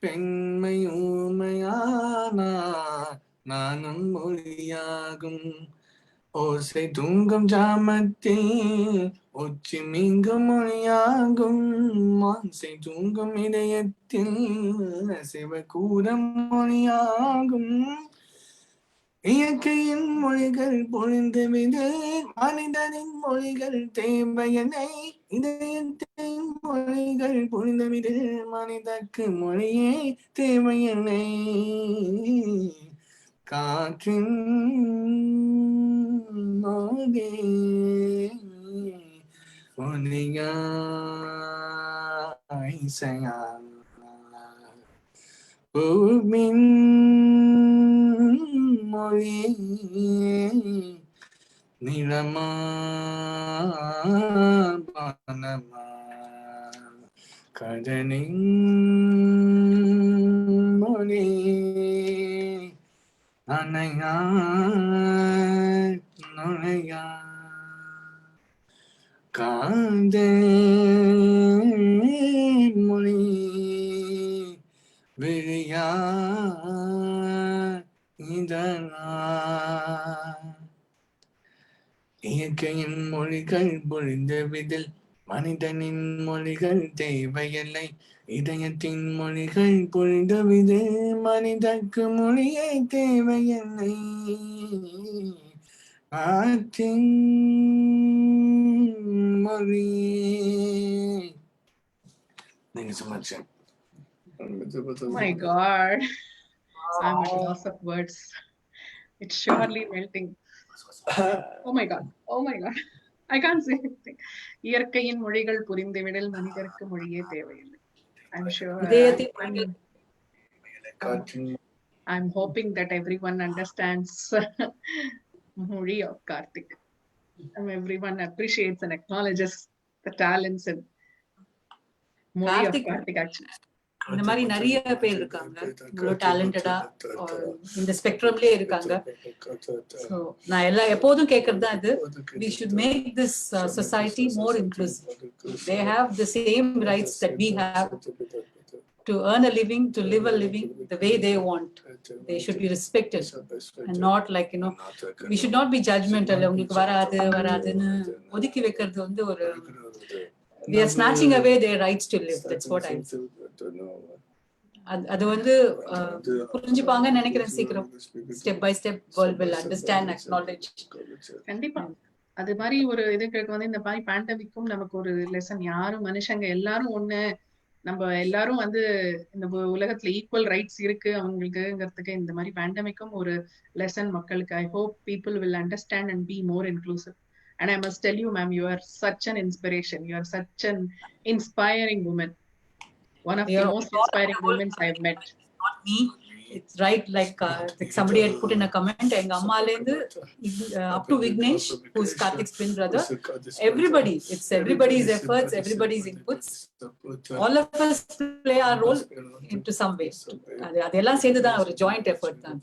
E: பெண்மை ஊமையானார் நானும் மொழியாகும். ஓசை தூங்கும் ஜாமத்தில் உச்சி மீங்கும் மொழியாகும். மாசை தூங்கும் இதயத்தில் சிவகூடம் மொழியாகும். இயற்கையின் மொழிகள் பொழிந்துவிடு மனிதனின் மொழிகள் தேவையில்லை. இதயத்தின் மொழிகள் பொழிந்துவிடு மனிதக்கு மொழியே தேவையில்லை. காற்றின் மொழி ஒலியா இசையா பூவின் மொழி நிறமா பானமா கடலின் மொழி அணையா நுழையா காதல் மொழி விழியா இதழா இயற்கையின் மொழிகள் பொழிந்தவிதில் மனிதனின் மொழிகள் தேவையில்லை. இதயத்தின் மொழிகள் பொழிந்தவிது மனிதற்கு மொழியே தேவையில்லை. காற்றின் மொழி. Thank you so much.
C: My God, I'm at loss of words. It's surely melting. Oh my God, oh my God, I can't say anything. இயற்கையின் மொழிகள் புரிந்துவிடல் மனிதருக்கு மொழியே தேவையில்லை. I'm sure. I'm hoping that everyone understands Mori of Karthik. And everyone appreciates and acknowledges the talents and Mori of Karthik actually.
A: இந்த மாதிரி நிறைய பேர் இருக்காங்க இவ்வளவு டேலண்டடா இந்த ஸ்பெக்ட்ரம்லயே இருக்காங்க. ஸோ நான் எப்போதும் கேட்கறது தான் இது, we should make this society more inclusive. They have the same rights that we have to earn a living, to live a living the way they want. They should be respected and not like, you know, we should not be judgmental. உங்களுக்கு வராதுன்னு ஒதுக்கி வைக்கிறது வந்து ஒரு, we are snatching away their rights to live. That's what I say. அது வந்து புரிஞ்சுப்பாங்கன்னு நினைக்கிறேன் சீக்கிரம். Step by step world will understand, acknowledge.
C: கண்டிப்பா அது மாதிரி ஒரு இதுக்கு வந்து இந்த மாதிரி பேண்டமிக்கும் நமக்கு ஒரு லெசன். யாரும் மனுஷங்க எல்லாரும் ஒண்ணு, நம்ம எல்லாரும் வந்து இந்த உலகத்துல ஈக்குவல் ரைட்ஸ் இருக்கு அவங்களுக்குங்கிறதுக்கு இந்த மாதிரி பேண்டமிக்கும் ஒரு லெசன் மக்களுக்கு. I hope people will understand and be more inclusive. And I must tell you, ma'am, you are such an inspiration. You are such an inspiring woman. One of the most inspiring women I've met.
A: Not me. It's right, like somebody had put in a comment, enga ammalendu up to Vignesh, who is Karthik's twin brother. Everybody, it's everybody's efforts, everybody's inputs. All of us play our role into some way. அதெல்லாம் சேர்ந்து தான் ஒரு joint effort தான்.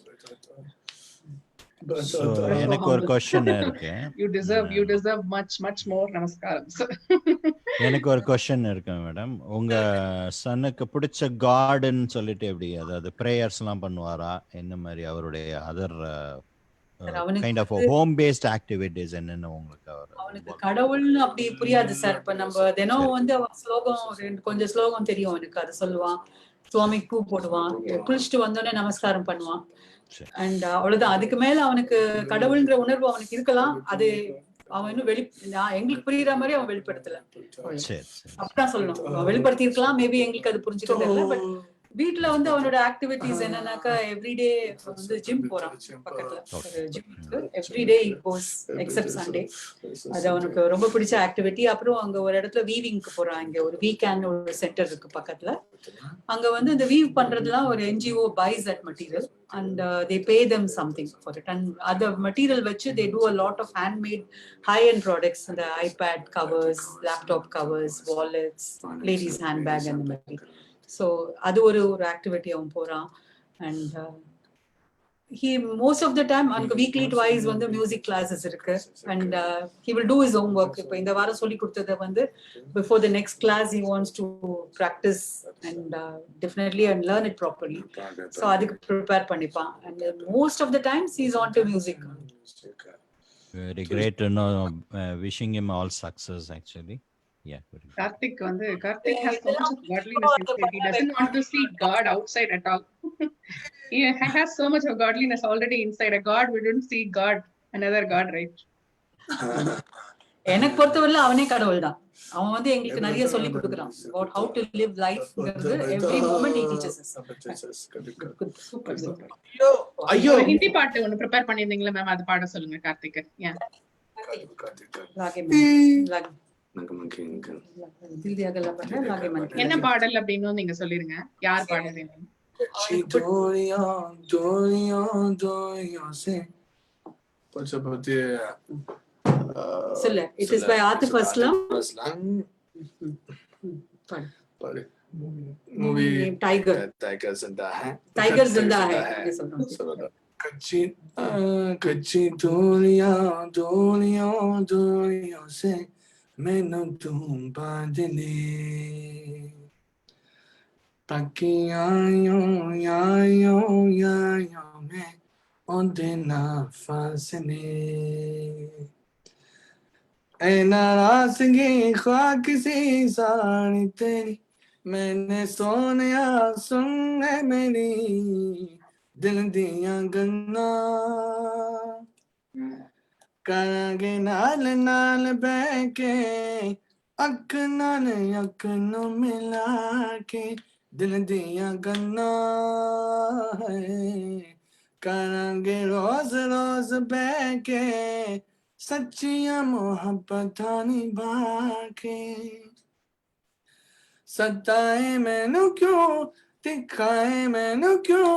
G: So எனக்கு ஒரு question இருக்கு.
C: You deserve much more. நமஸ்காரம்.
G: எனக்கு ஒரு क्वेश्चन இருக்கு மேடம். உங்க சனுக்கு பிடிச்ச காட்னு சொல்லிட்டு எப்படி, அதாவது பிரேயர்ஸ்லாம் பண்ணுவாரா, என்ன மாதிரி அவருடைய other kind of home based activities என்னன்னு உங்களுக்கு
A: அவனுக்கு கடவுள்னு அப்படி புரியாது சார். இப்ப நம்ம தினம் வந்து அவன் ஸ்லோகம் கொஞ்சம் ஸ்லோகம் தெரியும் அவனுக்கு, அது சொல்லுவான். சுவாமிக்கு பூ போடுவான், குளிச்சுட்டு வந்தோடனே நமஸ்காரம் பண்ணுவான். அண்ட் அவ்வளவுதான். அதுக்கு மேல அவனுக்கு கடவுள்ன்ற உணர்வு அவனுக்கு இருக்கலாம், அது அவன் இன்னும் எங்களுக்கு புரியுற மாதிரி அவன் வெளிப்படுத்தல. அப்படிதான் சொல்லணும். வெளிப்படுத்தி இருக்கலாம், மேபி எங்களுக்கு அது புரிஞ்சுக்க தெரியல. பட் வீட்டுல வந்து அவனோட ஆக்டிவிட்டிஸ் என்னன்னாக்கா எவ்ரிடே வந்து ஜிம் போறான். பக்கத்துல ஒரு ஜிம் இருக்கு. Everyday he goes except Sunday. அது அவனுக்கு ரொம்ப பிடிச்ச ஆக்டிவிட்டி. அப்புறம் அங்க ஒரு இடத்துல வீவிங்க்கு போறான். இங்க ஒரு வீக்கேண்ட் ஒரு சென்டர் இருக்கு பக்கத்துல. அங்க வந்து இந்த வீவ் பண்றதுலாம் ஒரு NGO buys that material and they pay them something for it. And other material வச்சு they do a lot of handmade high-end products, the iPad covers, laptop covers, wallets, ladies handbag and the மாதிரி. So அது ஒரு activity அவன் போறான். And he most of the time அவனுக்கு weekly twice வந்து music classes இருக்கு. And he will do his own work. இப்போ இந்த வாரம் சொல்லி கொடுத்ததை வந்து before the next class he wants to practice and definitely and learn it properly. So அதுக்கு prepare பண்ணிப்பான். And most of the times he is on to music.
G: Very great to know. Wishing him all success actually. Yeah.
C: Karthik has so much of godliness inside. He doesn't want to see God outside at all. He has so much of godliness already inside. A God wouldn't see God, another God, right?
A: எனக்கு பொறுத்தவரையில அவனே கடவுள் தான். அவன் வந்து எங்களுக்கு நிறைய சொல்லி கொடுக்குறான் about how to live life. Every moment he teaches us.
C: ஐயோ ஹிந்தி பாட்டு ஒன்னு ப்ரிப்பேர் பண்ணிருந்தீங்களா மேம், அது பாட சொல்லுங்க கார்த்திக். என்ன பாடல் அப்படின்னு நீங்க சொல்லிருங்க. யார் பாடுறது?
A: சொல்லு. It is by Atif Aslam.
D: Movie Tiger Zinda Hai.
A: Tiger Zinda Hai.
D: कच्ची दूरियों से मैनू तुम बांधने ताकि आयों में ओंदे ना फासने ऐ नाराज़गी ख्वाक सी साड़ी तेरी मैंने सोनिया सुन मेरी दिल दिया गन्ना करांगे नाल बह के अख नाल अख नू मिला के
E: दिल दिया गन्ना है करांगे रोज रोज बहके सच्चियां मोहब्बत निभा के सताए मैनू क्यों दिखाए मैनू क्यों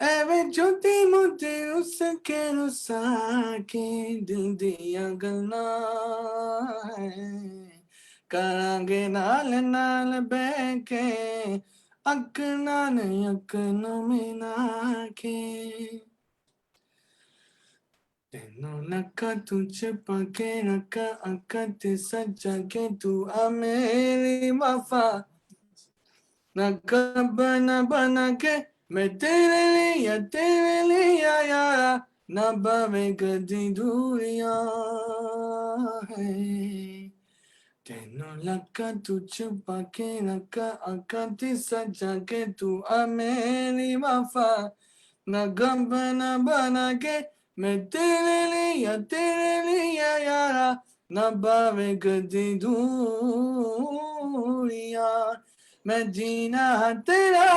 E: एवे जोती मोती उसके रुसा के दिल दिया गल्ला करांगे नाल नाल बैके अक नाल अक मिला के तेनों नका तू छुपा के रखा अका ते सजा के तू आ मेरी वफा नका बना के मैं तेरे लिया यारा न बावे कदी दूरियां है तेनों लगा तू छुपा के रखा अका ते सजा के तू आ मेरी वफा न बना के मैं तेरे लिया यारा न बावे कदी दूरियां मैं जीना है तेरा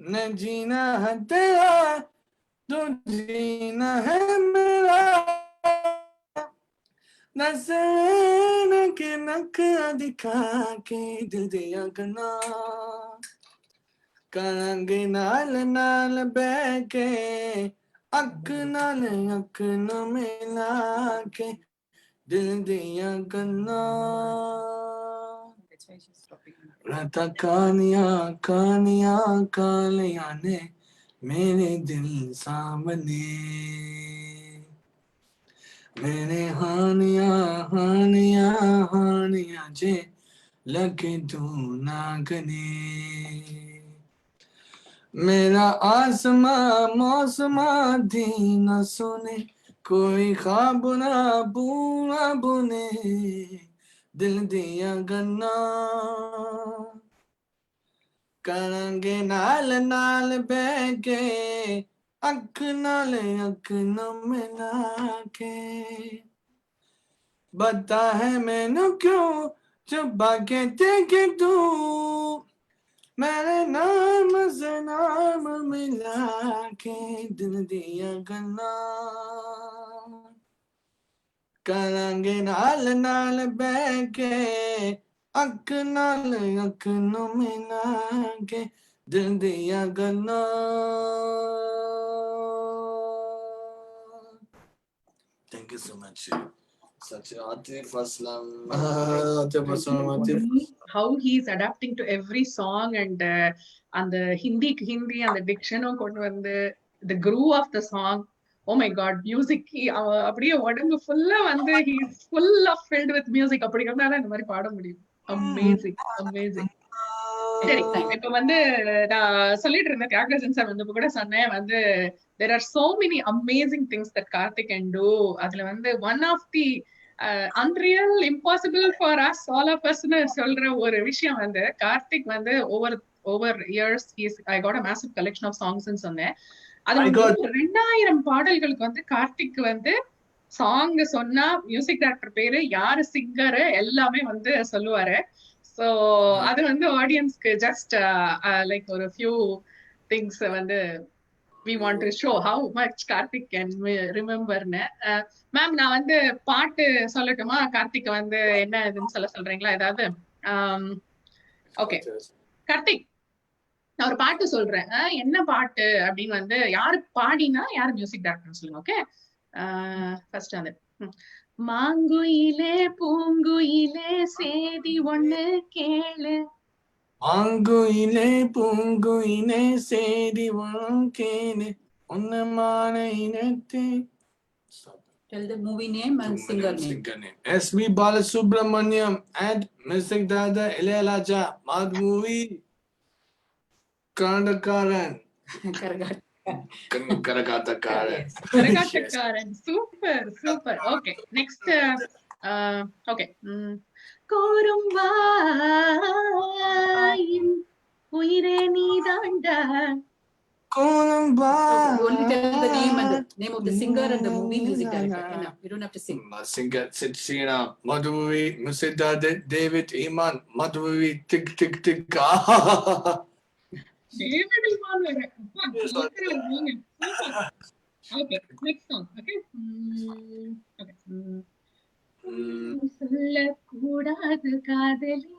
E: मैं जीना है तेरा तू जीना है मेरा नजर के नक दिखा के दिल दिया गना करांगे नाल नाल बैके अक नाल अक न मिला के दिल दिया गन्ना राता कानिया कालिया ने मेरे दिल सामने मेरे हानिया जे लगे तू नागने मेरा आसमां मौसमा दी न सुने कोई ख्वाब ना पूरा बुने दिल दिया गन्ना करांगे नाल नाल बैके अख नाल अख न मिला के बता है मैनू क्यों चुपा के देखे तू मेरे नाम से नाम मिला के दिल दिया गन्ना करांगे नाल नाल बैके अख नाल अख न मिला के दिल दिया गन्ना Thank you so much. Such Atif Aslam. Atif Aslam.
C: How he's adapting to every song and the Hindi and the diction and the groove of the song. Oh my god, music அப்படியே உடம்பு ஃபுல்லா வந்து he's full of filled with music அப்படி இருந்தாதான் இந்த மாதிரி பாட முடியும். Amazing. சரி இப்ப வந்து நான் சொல்லிட்டு இருந்தேன் தியாகராஜன் சார் வந்து கூட சொன்னேன் வந்து there are so many amazing things that Karthik can do. அதுல வந்து one of the unreal impossible for us all of us னு சொல்ற ஒரு விஷயம் வந்து கார்த்திக் வந்து over years I got a massive collection of songs னு சொன்னேன். அது 2000 பாடல்களுக்கு வந்து கார்த்திக் வந்து சாங் சொன்னா மியூசிக் டைரக்டர் பேரு யாரு சிங்கர் எல்லாமே வந்து சொல்லுவாரு. சோ அது வந்து ஆடியன்ஸ்க்கு ஜஸ்ட் லைக் ஒரு few things வந்து we want to show how much Karthik can remember னு. மேம் நான் வந்து பாட்டு சொல்லட்டுமா? கார்த்திக் வந்து என்ன இதுன்னு சொல்றீங்களா ஏதாவது? ஓகே கார்த்திக் நான் ஒரு பாட்டு சொல்றேன். என்ன பாட்டு அப்படின்னு வந்து யாரு பாடினா யாரு மியூசிக் டைரக்டர் சொல்லுங்க. ஓகே ஃபர்ஸ்ட் வந்து மாங்குயிலே பூங்குயிலே சேதி ஒண்ணு கேளு
E: மாங்குயிலே பூங்குயிலே சேதி ஒண்ணு கேளு உன்னமான இனத்தே
A: Tell the movie name and singer name.
E: S.B. Balasubramaniam and Music Dada Ilayaraja. Mad movie Karnatakaran.
C: Karnatakaran. Super. Okay. Next. Okay. கோரும்பாயின் உயிரே நீதாண்டா
E: கோரும்பா.
A: Only tell the name and Name of the singer and the movie music director. Enough. You don't have to sing.
E: Singer Sina Madhuri Musida David Iman Madhuri Tick Tick Tick.
C: David Iman வேற. Okay, next song. Okay. Okay. சொல்லக்கூடாது காதலி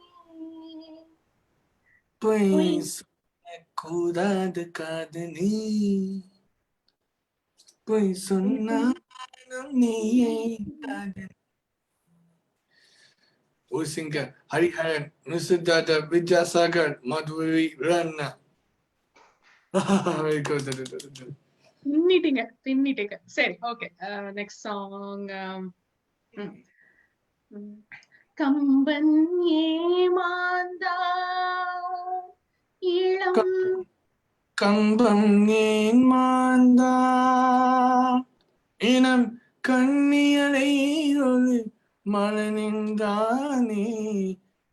E: பொய் சொல்லக்கூடாது காதலி பொய் சொன்னாலும் நீயே காதலி. O singer Hariharan Nusudada Vidyasagar Madhuri Ranna. Very good.
C: பின்னிட்டீங்க சரி ஓகே நெக்ஸ்ட் சாங் கம்பன் ஏமாந்தா இளம்
E: கம்பம் ஏமாந்தா இனம் கண்ணியலை ஒரு மனநின்றானே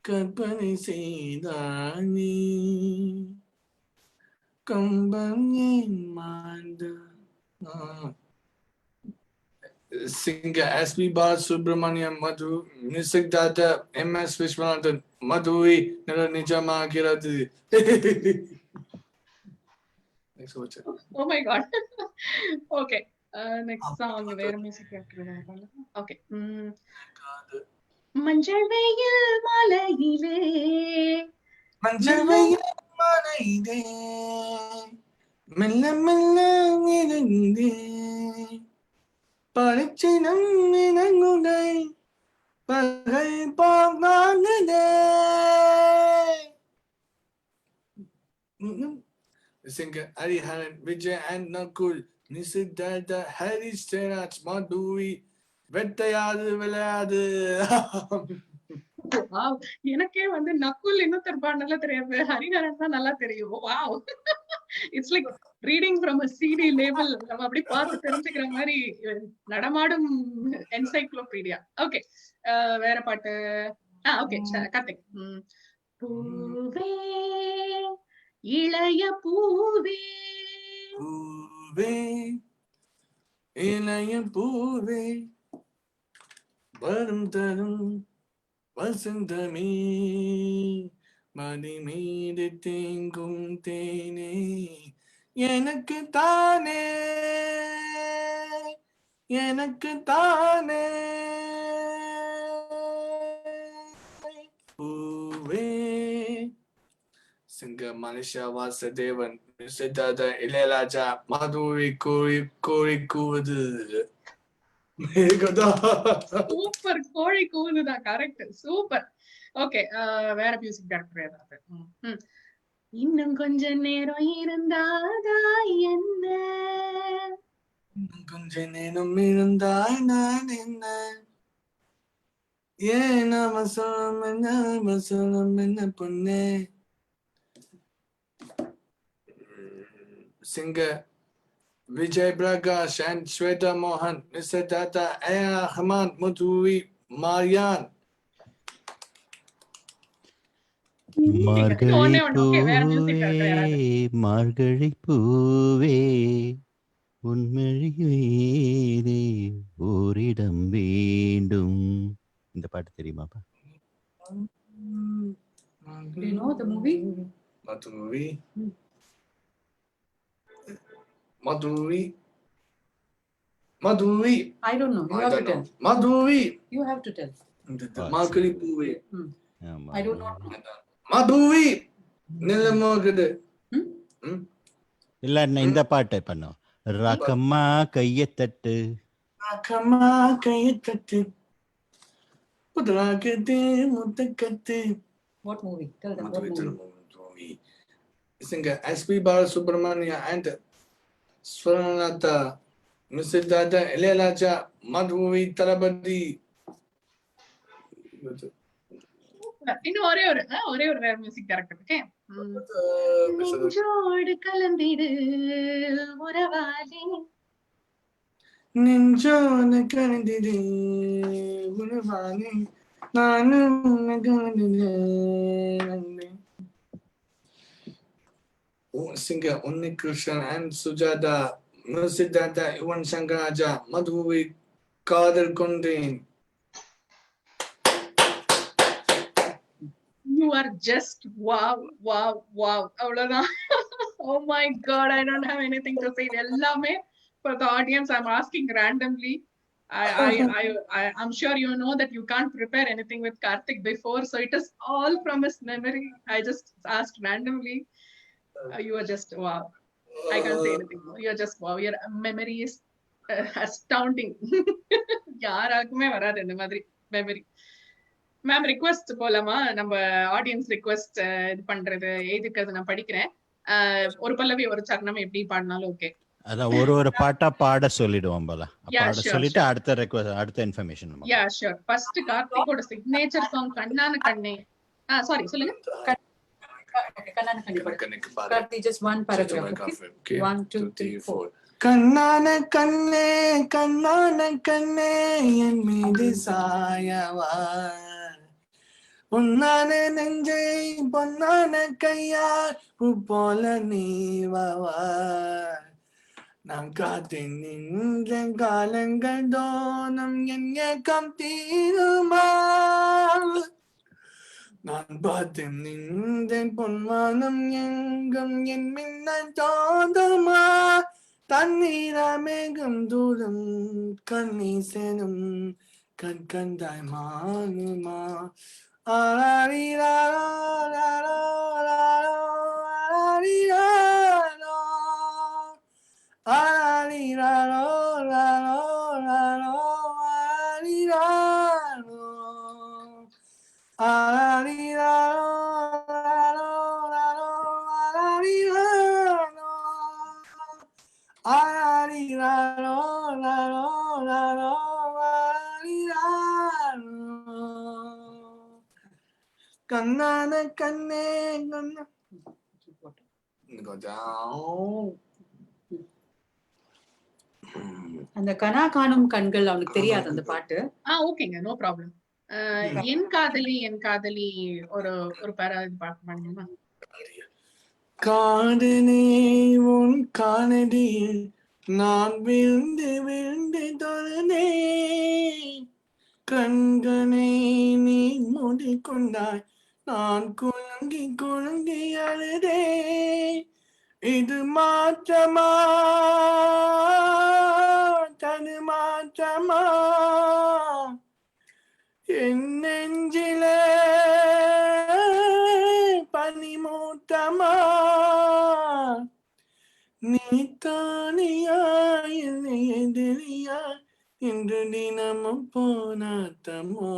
E: கற்பனை செய்தானே கம்பம் ஏமாந்தா. Singer S.P. Balasubramaniam Madhu, Music Data, M.S. Vishwanathan, Madhui, Nara Nijama Kiradu. Next watch.
C: Oh my god. Okay. Next song வேற music கேக்குறேன். Okay. மஞ்சள் வெயில் மலையிலே
E: மஞ்சள் வெயில் மலையிலே மெல்ல மெல்ல மிதந்தே பளிச்சினம் நினங்குடை பகை பார்த்தானதே. Singer Hariharan Vijay and Nakul Nisidada Hari Stenach Madhuri வெட்டையாது விளையாது.
C: எனக்கே வந்து நக்குல் இன்னொருத்தர் நல்லா தெரியாது, ஹரிஹரன் தான் நல்லா தெரியும். Wow, it's like reading from a CD label. நம்ம அப்படி பார்த்து தெரிஞ்சுக்கிற மாதிரி நடமாடும் என்சைக்ளோபீடியா. ஓகே, வேற பாட்டு. ஓகே, கார்த்திக். பூவே இளைய பூவே
E: பூவே இளைய பூவே வரும் தரும் வசந்தமே மதி மீது தேங்கும் தேனே எனக்கு தானே பூவே. Singer Manisha Vasadevan, Siddhartha Ilayaraja, Madhuri கோழி கூவுது.
C: சூப்பர், கோழி கூவுதுதான் கரெக்ட், சூப்பர். ஓகே, வேற மியூசிக் டைரக்டர் ஏதாவது? இன்னும் கொஞ்ச நேரம் இருந்தாதா என்ன,
E: கொஞ்ச நேரம் இருந்தாய் நான் என்ன, ஏன் அவசரம் என்ன பொண்ணே. Singer Vijay Prakash and Shweta Mohan, Mr. Tata Ahmad Madhuri Marian.
G: மார்கழி பூவே உன்மழி வேறே ஓரிடம் வேண்டும். இந்த பாட்டு தெரியுமாப்பா?
A: Do you know the movie?
E: Madhuri.
A: I don't know. You have to tell.
E: Madhuri.
A: You have to tell.
E: Markali Puve.
A: I do not know.
E: Madhuri. Nilamogade.
G: இல்ல இந்த பாட்டை பண்ணோம். Rakkamma Kaiyathattu,
E: Rakkamma Kaiyathattu, புதராகதே முத்தக்கட்டு.
A: What movie? Tell them what movie.
E: Singer S.P. Balasubramania and Swaranatha, Mr. Dada Ilayaraja, Madhuri Talabadi.
C: இன்னும் ஒரே ஒரு வேற music director. Okay, நெஞ்சோடு கலந்திடு உறவாலே,
E: நெஞ்சோடு கலந்திடு உறவாலே, நானும் கலந்திடு. Singer Unni Krishnan and Sujata Siddhartha Yuvan Shankar Raja மதுவை காதல் கொண்டேன்.
C: You are just wow, wow, wow. அவ்வளவுதான். Oh my God, I don't have anything to say. எல்லாமே for the audience, I'm asking randomly. I'm sure you know that you can't prepare anything with Karthik before, so it is all from his memory. I just asked randomly. You are just wow. I can't say anything more. You're just wow. Your memory is astounding. யாராக்குமே வராது இந்த மாதிரி memory. Ma'am request போலாமா? நம்ம audience request இது பண்றது எழுதிக்கிறது நான் படிக்கிறேன். ஒரு பல்லவி ஒரு சரணம் எப்படி பாடினாலும் ஓகே.
G: அதான் ஒரு பாட்டா பாட சொல்லிடுவோம் போல. பாட சொல்லிட்டு அடுத்த இன்ஃபர்மேஷன்.
C: Yeah sure. ஃபர்ஸ்ட் கார்த்திகோட சிக்னேச்சர் சாங் கண்ணான கண்ணே. சாரி சொல்லுங்க. கண்ணான கண்ணே. Karthi just one paragraph. 1 2 3 4.
E: கண்ணான கண்ணே கண்ணான கண்ணே என் மீது சாயவா, பொன்னான நெஞ்சை பொன்னான கையார் பூ போல நீவவா, நான் காத்து நின்ற காலங்கள் தோனம் என் ஏக்கம் தீருமா, நான் பார்த்து நின்றேன் பொன்மானம் எங்கும் என் மின்னல் தோதமா, தண்ணீரமேகம் தூரம் கண்ணீர் சேரும் கண்கண்டாய் மானுமா, ஆராரிராரோ ராரோ ராரோ ஆராரிராரோ ஆராரிராரோ ராரோ ராரோ ஆராரிராரோ ஆராரிராரோ ராரோ ராரோ ஆராரிராரோ ஆராரிராரோ ராரோ ராரோ ஆராரிராரோ. கண்ணான கண்ணே கண்ணா
A: அந்த கனா காணும் கண்கள் அவனுக்கு தெரியாது அந்த பாட்டு.
C: ஓகேங்க, நோ ப்ராப்ளம். என் காதலி என் காதலி ஒரு பேரா பாட்டு பாடுங்கம்மா.
E: காதலே உன் காணடியில் நான் விழுந்து விழுந்து தொழுதே, கண்களை நீ மூடிக்கொண்டாய் நான் குழங்கி குழங்கி அழுதே, இது மாற்றமா தனு மாற்றமா என் நெஞ்சிலே பனிமூட்டமா, நீ தானியா என்னை எதிரியா என்று தினமும் போனாட்டமோ,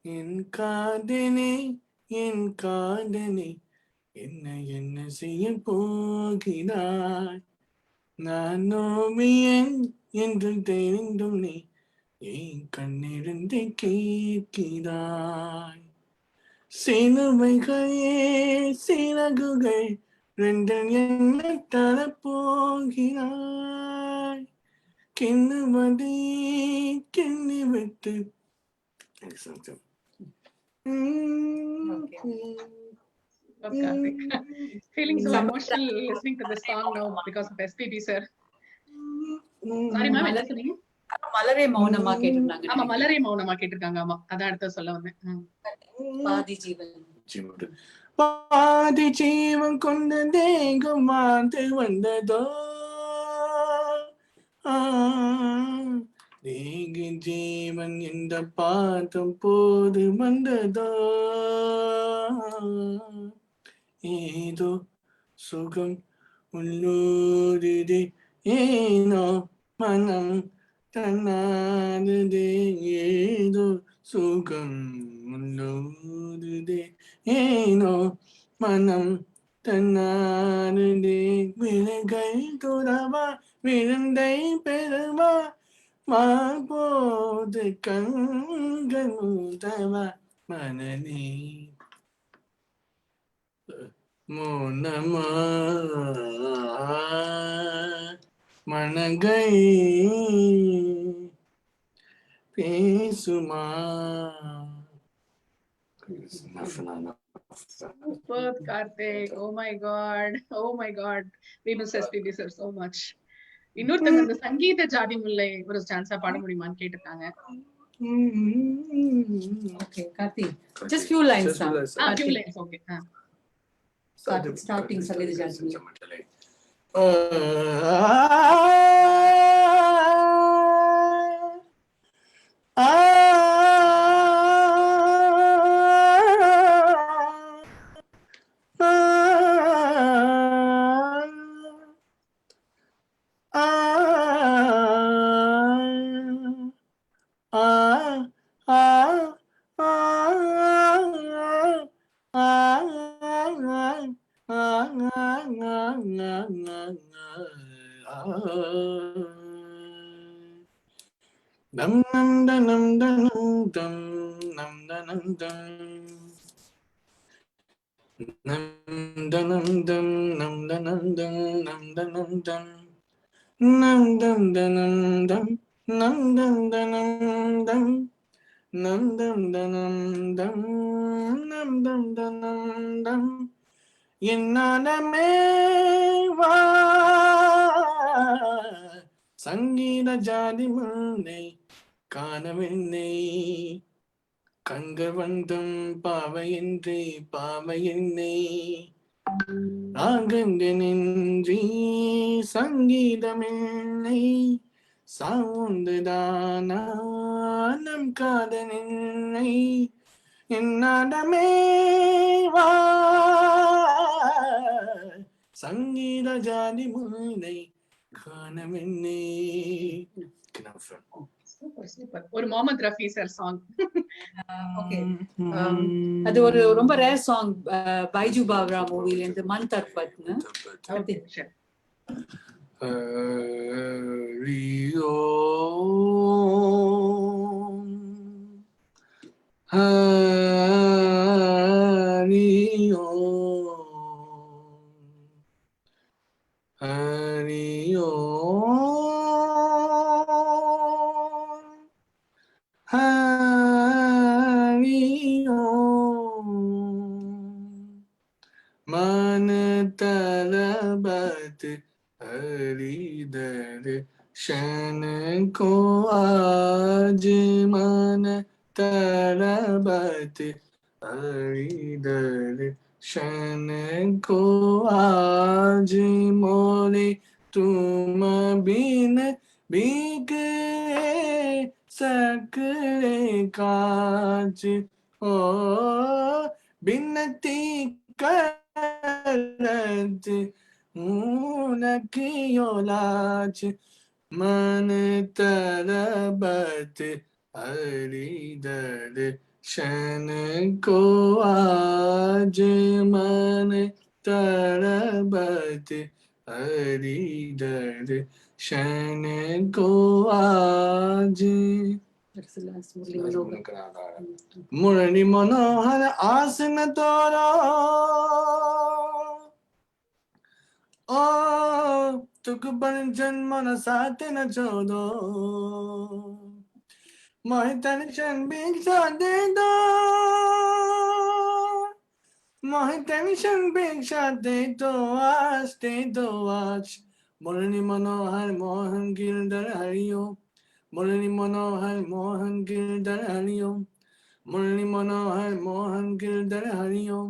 E: என் காதனே என் காதனே என்ன என்ன செய்ய போகிறாய், நான் நோவியன் என்று தெரிந்தும் நீ ஏன் கண்ணிருந்து கேட்கிறாய், சிலுவைகளே சிறகுகள் ரெண்டில் என்ன தரப்போகிறாய், கிண்ணுவதை கிண்ணி விட்டு.
C: Feeling so emotional listening to this song now because of SPB sir. Sorry ma'am, என்ன சொன்னீங்க?
A: மலரே மௌனமா கேட்டிருந்தாங்க.
C: ஆமா, மலரே மௌனமா கேட்டிருக்காங்க. ஆமா, அதான் அடுத்து சொல்ல வந்தேன்.
A: பாதி ஜீவன்
E: பாதி ஜீவன் கொண்ட தேகம் வாழ்ந்து வந்ததோ, தேக ஜீவன் என்ற பாதம் போது வந்ததோ, ஏதோ சுகம் உள்ளூரிலே ஏனோ மனம் தன்னானதே, ஏதோ சுகம் உள்ளூரிலே ஏனோ மனம் தன்னானதே, விலகை துறவா விழுந்தை பெறுவா மாபோது கண்கள் மூதவா மனநே மோனமா மனகை பேசுமா.
C: Superb, Karthik. Oh my God. Oh my God. We miss SPB sir so much. இன்னொருத்தங்க அந்த சங்கீத ஜாதி முல்லை ஒரு சான்ஸா பாட முடியுமான்னு கேட்டிருக்காங்க.
A: Okay, Karthik. Just few lines.
C: Few lines, okay.
A: Karthik, starting Sangita Jati Mullai.
E: Dum dum dum dum dum dum dum dum Nam dum dum nam dum dum nam dum dum nam dum dum dum nam dum dum dum nam dum dum dum nam dum dum dum என்னமே வா சங்கீத ஜாதி முல்லை காணவில்லை கண்கள் வந்தும் பாவையின்றி பாவையில்லை ராகங்களின்றி சங்கீதமில்லை சாவுந்துதானா நம் காதலில்லை என்னமே வா சங்கீத ஜாதி முல்லை காணவில்லை.
C: சூப்பர். ஒரு Mohammed Rafi sir song.
A: Okay. அது ஒரு ரொம்ப ரேர் சாங் பைஜு பாவ்ரா மூவில இருந்து மன் தர்பத்னு.
E: ரியோ ஹரியோ ஹரியோ ஹரியோ मन तलबत हरिदर शन को आज मन तलबत हरिदर शन को आज मोरे तुम बिन बिक सकरे काज ओ बिनती करत उनकी लाज मन तरबत हरिदर शन को आज मन तरबत हरिदर शन को आज मुरली मनोहर आसन तोरो ओ तुक बन जन्म न साथ न छोड़ो मोहि टेंशन भिक्षा दे दो मोहि टेंशन भिक्षा दे दो आज मुरली मनोहर मोहन गिरधर हरिओ मुरली मनोहर मोहन गिरधर हरिओ मुरली मनोहर मोहन गिरधर हरिओ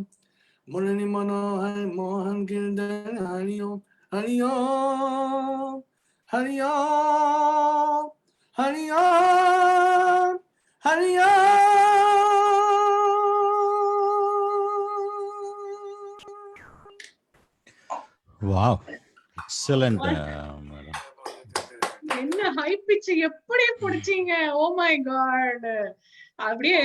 E: मुरली मनोहर मोहन गिरधर हरिओ हरिओ हरिओ हरिओ हरिओ
G: Wow, excellent, madam.
C: என்ன ஹை பிட்ச் எப்படி பிடிச்சீங்க? ஓ மை காட். அப்படியே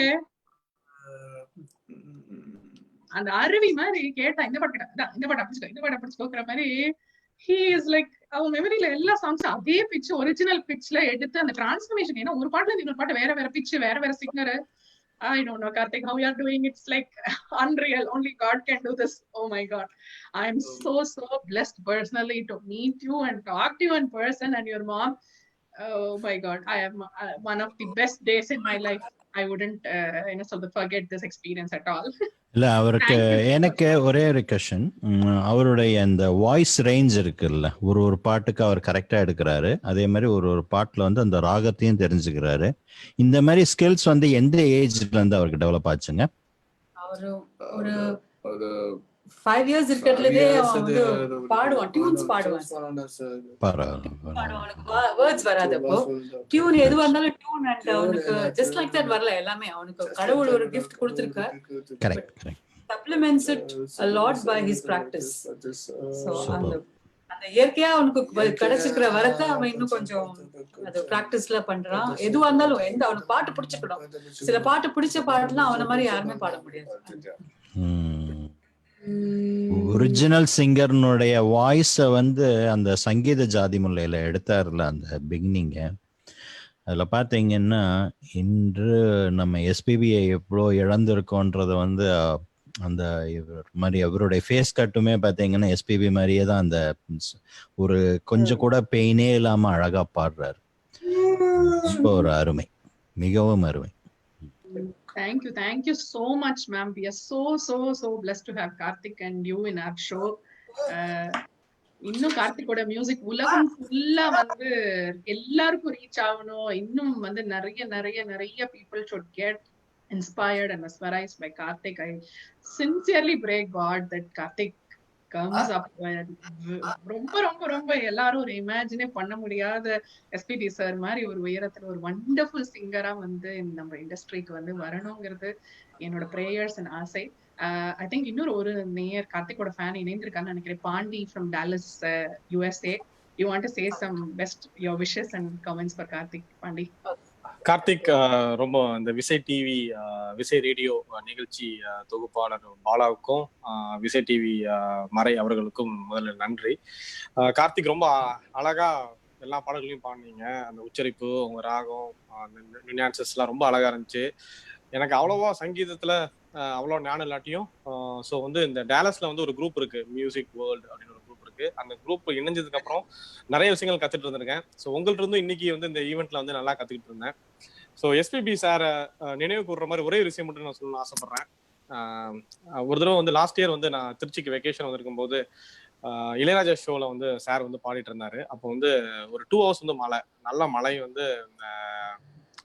C: அந்த அருவி மாதிரி கேட்டா இந்த பாட்டு அப்படிச்சுக்கோங்கிற மாதிரி he is like அவன் மெமரியில எல்லா சாங்ஸ் அதே பிட்ச் ஒரிஜினல் பிட்ச்ல எடுத்து அந்த டிரான்ஸ்ஃபர்மேஷன். ஏன்னா ஒரு பாட்டுல இன்னொரு பாட்டு வேற பிட்ச் வேற singer. I don't know, Karthik, how you are doing. It's like unreal. Only God can do this. Oh my God. I'm so blessed personally to meet you and talk to you in person and your mom. Oh my God. I am one of the best days in my life. I wouldn't forget this experience at all.
G: இல்ல அவருக்கு எனக்கு ஒரே ஒரு question. அவருடைய அந்த voice range இருக்குல்ல, ஒரு பாட்டுக்கு அவர் கரெக்டா எடுக்கிறாரு, அதே மாதிரி ஒரு பாட்டுல வந்து அந்த ராகத்தையும் தெரிஞ்சுக்கிறாரு. இந்த மாதிரி ஸ்கில்ஸ் வந்து எந்த ஏஜ்ல இருந்து அவருக்கு டெவலப் ஆச்சுங்க?
A: அவரு ஒரு 5 years இருக்கிறதுலே அவன் வந்து பாடுவான், டியூன்ஸ் பாடுவான். வேர்ட்ஸ் வராது, அப்போ டியூன் எதுவா இருந்தாலும் டியூன் அண்ட் அவனுக்கு ஜஸ்ட் லைக் தட் வரல. எல்லாமே அவனுக்கு கடவுள் ஒரு கிஃப்ட் கொடுத்திருக்கார்.
G: Correct.
A: supplements it a lot by his practice. So அந்த இயற்கையா அவனுக்கு கிடைச்சிருக்கிற வரத்தை அவன் இன்னும் கொஞ்சம் அது பிராக்டிஸ்ல பண்றான். எதுவா இருந்தாலும் அவனுக்கு பாட்டு பிடிச்சிக்கணும். சில பாட்டு பிடிச்ச பாட்டுலாம் அவன மாதிரி யாருமே பாட முடியாது.
G: ஒரிஜினல் சிங்கர்னுடைய வாய்ஸை வந்து அந்த சங்கீத ஜாதி முல்லையில எடுத்தாருல அந்த பிகினிங்க, அதில் பார்த்தீங்கன்னா இன்று நம்ம எஸ்பிபியை எவ்வளோ இழந்திருக்கோன்றத வந்து அந்த மாதிரி அவருடைய ஃபேஸ் கட்டுமே பார்த்தீங்கன்னா எஸ்பிபி மாதிரியே தான் அந்த ஒரு கொஞ்சம் கூட பெயினே இல்லாமல் அழகாக பாடுறாரு. ரொம்ப ஒரு அருமை, மிகவும் அருமை.
C: Thank you so much, ma'am. We are so blessed to have Karthik and you in our show. இன்னும் கார்த்திகோட மியூசிக் உலகம் ஃபுல்லா வந்து எல்லாருக்கும் ரீச் ஆகணும். இன்னும் வந்து நிறைய people should get inspired and mesmerized by Karthik. I sincerely pray God that Karthik comes up with ரொம்ப எல்லாரும் ஒரு இமேஜினே பண்ண முடியாத எஸ்பிபி சார் மாதிரி ஒரு உயரத்துல ஒரு வண்டர்ஃபுல் சிங்கரா வந்து நம்ம இண்டஸ்ட்ரிக்கு வந்து வரணுங்கிறது என்னோட பிரேயர்ஸ் அண்ட் ஆசை. ஐ திங்க் இன்னொரு ஒரு நேயர் கார்த்திகோட ஃபேன் இணைந்திருக்கான்னு நினைக்கிறேன். Pandi from Dallas, USA. You want to say some best your wishes and comments for Karthik? Pandi.
M: Karthik, ரொம்ப இந்த விசை டிவி விசை ரேடியோ நிகழ்ச்சி தொகுப்பாளர் பாலாவுக்கும் விசை டிவி மறை அவர்களுக்கும் முதல்ல நன்றி. கார்த்திக் ரொம்ப அழகா எல்லா பாடல்களையும் பாடினீங்க. அந்த உச்சரிப்பு, உங்க ராகம், நியூயான்சஸ்லாம் ரொம்ப அழகா இருந்துச்சு. எனக்கு அவ்வளோவா சங்கீதத்துல அவ்வளோ ஞானம் இல்லாட்டியும் ஸோ வந்து இந்த டேலஸ்ல வந்து ஒரு குரூப் இருக்கு, மியூசிக் வேர்ல்டு அப்படின்னு ஒரு குரூப் இருக்கு. அந்த குரூப் இணைஞ்சதுக்கு அப்புறம் நிறைய விஷயங்கள் கத்துட்டு இருந்திருக்கேன். ஸோ உங்கள்ட்ட இருந்து இன்னைக்கு வந்து இந்த ஈவெண்ட்ல வந்து நல்லா கத்துக்கிட்டு இருந்தேன். ஸோ எஸ்பிபி சாரை நினைவு கூறுற மாதிரி ஒரே விஷயம் மட்டும் நான் சொல்லணும்னு ஆசைப்படுறேன். ஒரு தடவை வந்து லாஸ்ட் இயர் வந்து நான் திருச்சிக்கு வெக்கேஷன் வந்திருக்கும் போது இளையராஜா ஷோல வந்து சார் வந்து பாடிட்டு இருந்தாரு. அப்போ வந்து ஒரு 2 hours வந்து நல்ல மழை வந்து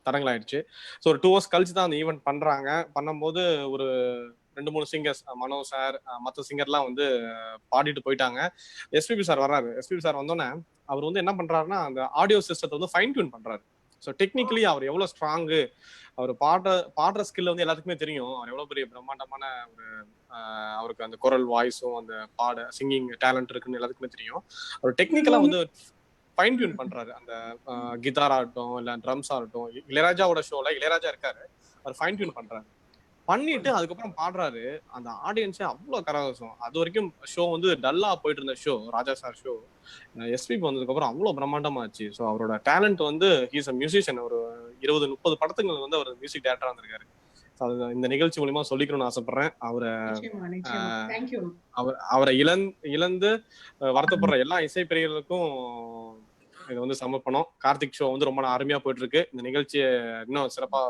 M: தடங்களாயிடுச்சு. ஸோ ஒரு 2 hours கழிச்சு தான் அந்த ஈவெண்ட் பண்ணும்போது ஒரு 2-3 சிங்கர்ஸ், மனோ சார், மற்ற சிங்கர்லாம் வந்து பாடிட்டு போயிட்டாங்க. எஸ்பிபி சார் வர்றாரு. எஸ்பிபி சார் வந்தோடனே அவர் வந்து என்ன பண்றாருன்னா அந்த ஆடியோ சிஸ்டத்தை வந்து ஃபைன் டியூன் பண்றாரு. ஸோ டெக்னிக்கலி அவர் எவ்வளவு ஸ்ட்ராங்கு, அவர் பாடுற ஸ்கில் வந்து எல்லாத்துக்குமே தெரியும். அவர் எவ்வளவு பெரிய பிரம்மாண்டமான ஒரு அவருக்கு அந்த குரல் வாய்ஸும் அந்த சிங்கிங் டேலண்ட் இருக்குன்னு எல்லாத்துக்குமே தெரியும். அவர் டெக்னிக்கலா வந்து ஃபைன் டியூன் பண்றாரு. அந்த கிட்டார் ஆகட்டும் இல்ல ட்ரம்ஸ் ஆகட்டும். இளையராஜாவோட ஷோல இளையராஜா இருக்காரு, அவர் ஃபைன் டியூன் பண்ணிட்டு அதுக்கப்புறம் பாடுறாரு. அந்த ஆடியன்ஸே அவ்வளவு கரகோஷம். அது வரைக்கும் ஷோ வந்து டல்லா போயிட்டு இருந்த ஷோ, ராஜா சார் ஷோ, எஸ்பிபி வந்ததுக்கு அப்புறம் அவ்வளவு பிரம்மாண்டமாச்சு. ஸோ அவரோட டேலண்ட் வந்து ஹீஸ் அ மியூசிஷியன். ஒரு 20-30 படத்துக்கு வந்து அவர் மியூசிக் டைரக்டரா வந்திருக்காரு. இந்த நிகழ்ச்சி மூலியமா சொல்லிக்கணும்னு ஆசைப்படுறேன். அவரை இழந்து வருத்தப்படுற எல்லா இசை பிரியர்களுக்கும் இது வந்து சமர்ப்பணம். கார்த்திக் ஷோ வந்து ரொம்ப அருமையா போயிட்டு இருக்கு. இந்த நிகழ்ச்சியை இன்னும் சிறப்பா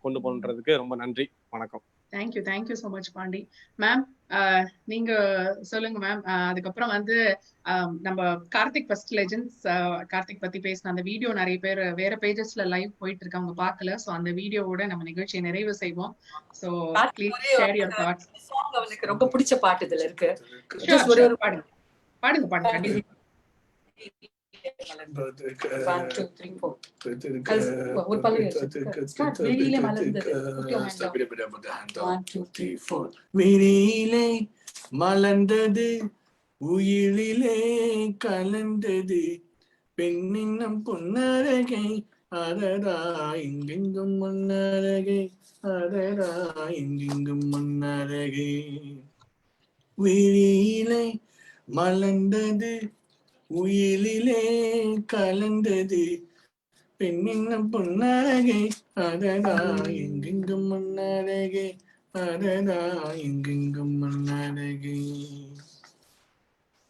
M: கொண்டு போன்றதுக்கு ரொம்ப நன்றி. வணக்கம்.
C: Thank you so much Pandi. Ma'am நீங்க சொல்லுங்க மேம். அதுக்கப்புறம் வந்து நம்ம கார்த்திக் ஃபர்ஸ்ட் லெஜெண்ட்ஸ் கார்த்திக் பத்தி பேசின அந்த வீடியோ நிறைய பேர் வேற பேஜஸ்ல லைவ் போயிட்டு இருக்கு, அவங்க பார்க்கல. சோ அந்த வீடியோவோட நம்ம நிகழ்ச்சியை நிறைவு செய்வோம். So please share your thoughts.
A: எனக்கு ரொம்ப பிடிச்ச பாட்டு இதுல இருக்கு.
C: ஒரு பாடுங்க கண்டிப்பா.
A: 1 2 3 4 ஒரு பல்லவி ஸ்டார்ட். வெளியிலே மலர்ந்தது. 1 2 3 4.
E: வெளியிலே மலர்ந்தது, உயிரிலே கலந்தது, பெண்ணின்னம் பொன்னரகை, அதரா எங்கெங்கும் மன்னரகை, அதரா எங்கெங்கும் மன்னரகை. வெளியிலே மலர்ந்தது, உயிரிலே கலந்தது, பெண்ணின்னம் பொன்னரகை, அதரா எங்கெங்கும் மன்னரகை, அதரா எங்கெங்கும் மன்னரகை.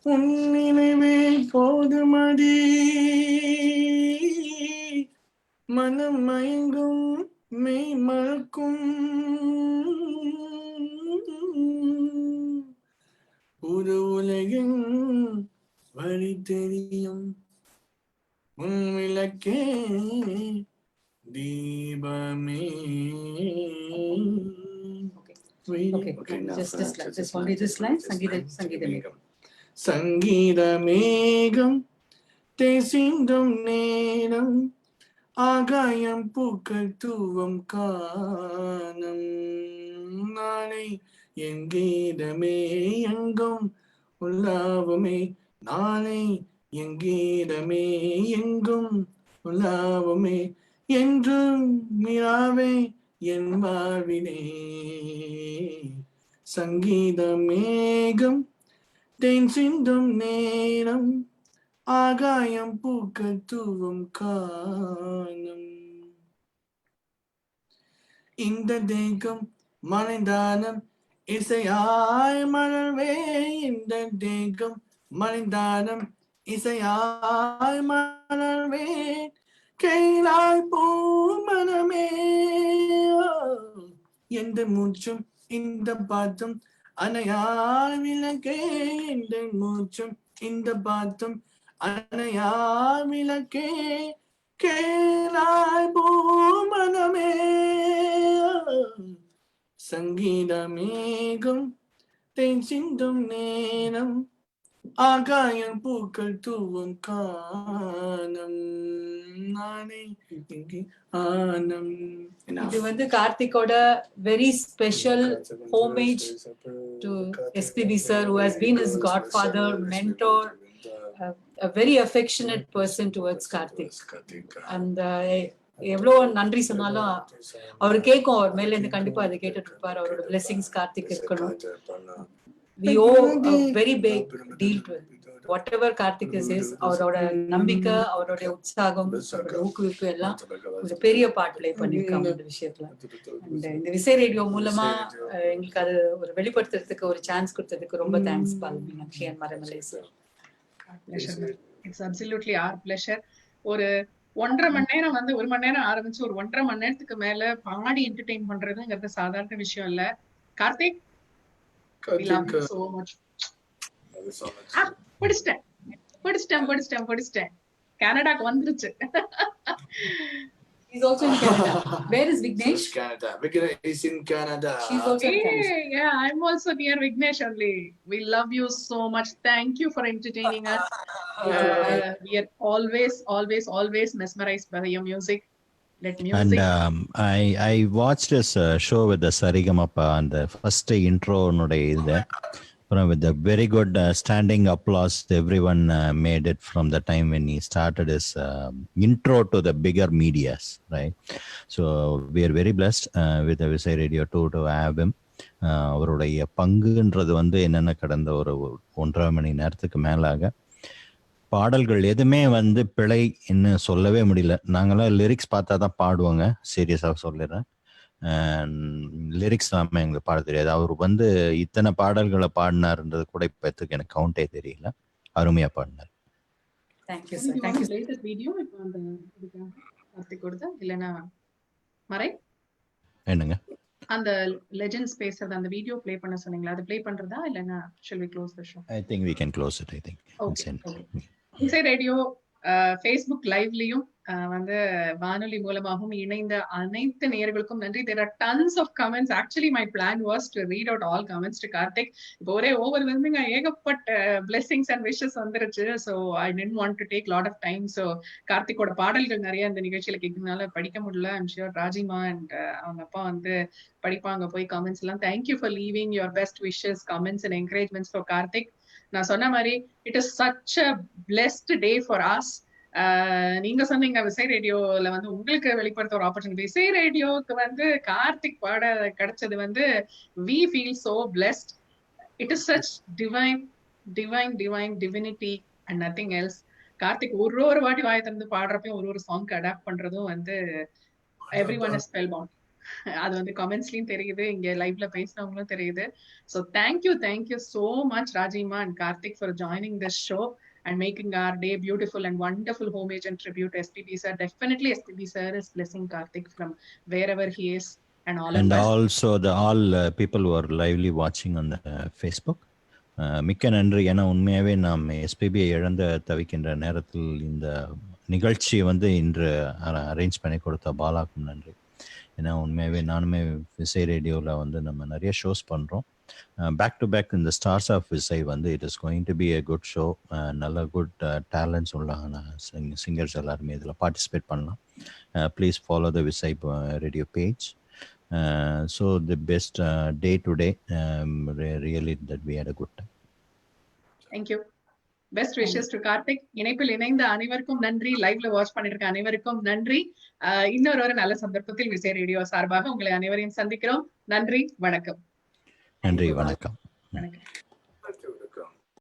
E: உன் நினைவே போதுமடி, மனம் மயங்கும் மெய் மறக்கும், புது உலகின் வழி தெரியும் உன் விளக்கே தீபமே.
A: Okay, just this line, just only this line. Sangeeta Megam.
E: சங்கீத மேகம் தேசிந்தும் நேரம் ஆகாயம் பூக்கள் தூவம் காணம் நாளை என் கீதமே எங்கும் உலாவுமே நாளை என் கீதமே எங்கும் உலாவுமே என்றும் மிராவே என் வாழ்வினே. சங்கீத மேகம் தேன் சிந்தும் நேரம் ஆகாயம் பூக்கள் தூவும் காணம் இந்த தேகம் மனிதானம் இசையாய் மலர்வே இந்த தேகம் மனிதானம் இசையாய் மலர்வே கேளாய் பூ மனமே எந்த மூச்சும் இந்த பாத்தும் அணையாய் விளக்கே இந்த மூச்சும் இந்த பாத்தும் அணையாய் விளக்கே கேளாய் பூ மனமே. சங்கீத மேகம் தேன் சிந்தும் நேரம் ஆகாயம் பூக்கள் தூவும் காணம் நானே இங்கே ஆனம்.
A: இது வந்து கார்த்திகோட very special homage to SPB sir, who has been his godfather, mentor, a very affectionate person towards Karthik. And எவ்வளோ நன்றி சொன்னாலும் அவர் கேட்கும், அவர் மேல இருந்து கண்டிப்பா அதை கேட்டுட்டு இருப்பார். அவரோட blessings கார்த்திக் இருக்கணும். We owe a very big deal to it. Whatever Karthik is அவரோட நம்பிக்கை, அவரோட உற்சாகம், ஊக்குவிப்பு எல்லாம் ஒரு பெரிய பார்ட் பிளே பண்ணிருக்காங்க இந்த விஷயத்துல. இந்த விசை ரேடியோ மூலமா எங்களுக்கு அது ஒரு வெளிப்படுத்துறதுக்கு ஒரு சான்ஸ் கொடுத்ததுக்கு ரொம்ப thanks Meenakshi and Maramalai sir.
C: It's absolutely our pleasure. ஒரு 1.5 மணி நேரம் வந்து 1 மணி நேரம் ஆரம்பிச்சு ஒரு 1.5 மணி நேரத்துக்கு மேல பாடி என்டர்டெயின் பண்றதுங்கிறது சாதாரண விஷயம் இல்ல. Karthik, we love you so much. படிச்சிட்டேன் கனடாக்கு வந்துருச்சு.
A: He's also in Canada. Where is Vignesh?
E: Canada. Vignesh is in Canada.
A: She's also in Canada.
C: Yeah, I'm also near Vignesh only. We love you so much. Thank you for entertaining us. We are always mesmerized by your music.
G: And I watched this show with the Sarigamappa and the first intro with the very good standing applause. Everyone made it from the time when he started his intro to the bigger medias, right? So we are very blessed with the Visai Radio 2 to have him. அவருடைய பங்குன்றது வந்து என்னென்ன கடந்த ஒரு 1.5 மணி நேரத்துக்கு மேலாக பாடல்கள் எதுவுமே வந்து பிழை என்ன சொல்லவே முடியல. நாங்களாம் லிரிக்ஸ் பார்த்தா தான் பாடுவோங்க, சீரியஸாக சொல்லிடுறேன். லிரிக்ஸ் இல்லாமல் எங்களுக்கு பாட தெரியாது. அவர் வந்து இத்தனை பாடல்களை பாடினார்ன்றது கூட இப்போத்துக்கு எனக்கு கவுண்டே தெரியல. அருமையா பாடினார். என்னங்க
C: அந்த லெஜெண்ட்ஸ் பேசுறது அந்த வீடியோ ப்ளே பண்ண சொன்னீங்களா, அது ப்ளே பண்றதா இல்லனா shall we close the show?
G: I think we can close it. I think
C: இசை ரேடியோ ஃபேஸ்புக் லைவ்லயும் வந்து வானொலி மூலமாகவும் இணைந்த அனைத்து நேயர்களுக்கும் நன்றி. There are tons of comments. Actually my plan was to read out all comments to Karthik. இப்போ ஒரே overwhelming ஏகப்பட்ட blessings and wishes வந்துருச்சு. So I didn't want to take lot of time. So கார்த்திகோட பாடல்கள் நிறைய இந்த நிகழ்ச்சியில கேட்கறதுனால படிக்க முடியல. I'm sure ராஜிமா and அவங்க அப்பா வந்து படிப்பாங்க போய் comments எல்லாம். Thank you for leaving your best wishes, comments and encouragements for Karthik. நான் சொன்ன மாதிரி it is such a blessed day for us. நீங்க சொன்னீங்க விசை ரேடியோல வந்து உங்களுக்கு வெளிப்படுத்த ஒரு ஆப்பர்ச்சுனிட்டி. விசை ரேடியோக்கு வந்து கார்த்திக் பாட கிடைச்சது வந்து we feel so blessed. It is such divine divinity and nothing else. Karthik ஒரு வாட்டி வாயை திறந்து பாடுறப்பையும் ஒரு சாங்க்கு அடாப்ட் பண்றதும் வந்து everyone is spellbound. அது வந்து கமெண்ட்ஸ்லயும் தெரியுது, இங்க லைவ்ல பேசினவங்களும் தெரியுது. So thank you so much Rajima and Karthik for joining this show and making our day beautiful and wonderful homage and tribute to SPB sir. Definitely SPB sir is blessing Karthik from wherever he is and all.
G: And also all people who are lively watching on the Facebook, மிக்க நன்றி. ஏன்னா உண்மையாகவே நாம் எஸ்பிபியை இழந்த தவிக்கின்ற நேரத்தில் இந்த நிகழ்ச்சியை வந்து இன்று அரேஞ்ச் பண்ணி கொடுத்த பாலாக்கும் நன்றி. ஏன்னா உண்மையாகவே நானுமே விசை ரேடியோவில் வந்து நம்ம நிறைய ஷோஸ் பண்ணுறோம். பேக் டு பேக் இந்த ஸ்டார்ஸ் ஆஃப் விசை வந்து it is going to be a good show. நல்ல குட் டேலண்ட்ஸ் உள்ள சிங்கர்ஸ் எல்லாருமே இதில் பார்ட்டிசிபேட் பண்ணலாம். ப்ளீஸ் ஃபாலோ த விசை radio page. So the best day today, really that we had a good time.
C: Thank you. Best wishes to Karthik. இணைப்பில் இணைந்த அனைவருக்கும் நன்றி. லைவ்ல வாட்ச் பண்ணிருக்க அனைவருக்கும் நன்றி. இன்னொரு நல்ல சந்தர்ப்பத்தில் விசை ரேடியோ சார்பாக உங்களை அனைவரையும் சந்திக்கிறோம். நன்றி, வணக்கம்.
G: நன்றி, வணக்கம்.
C: வணக்கம்.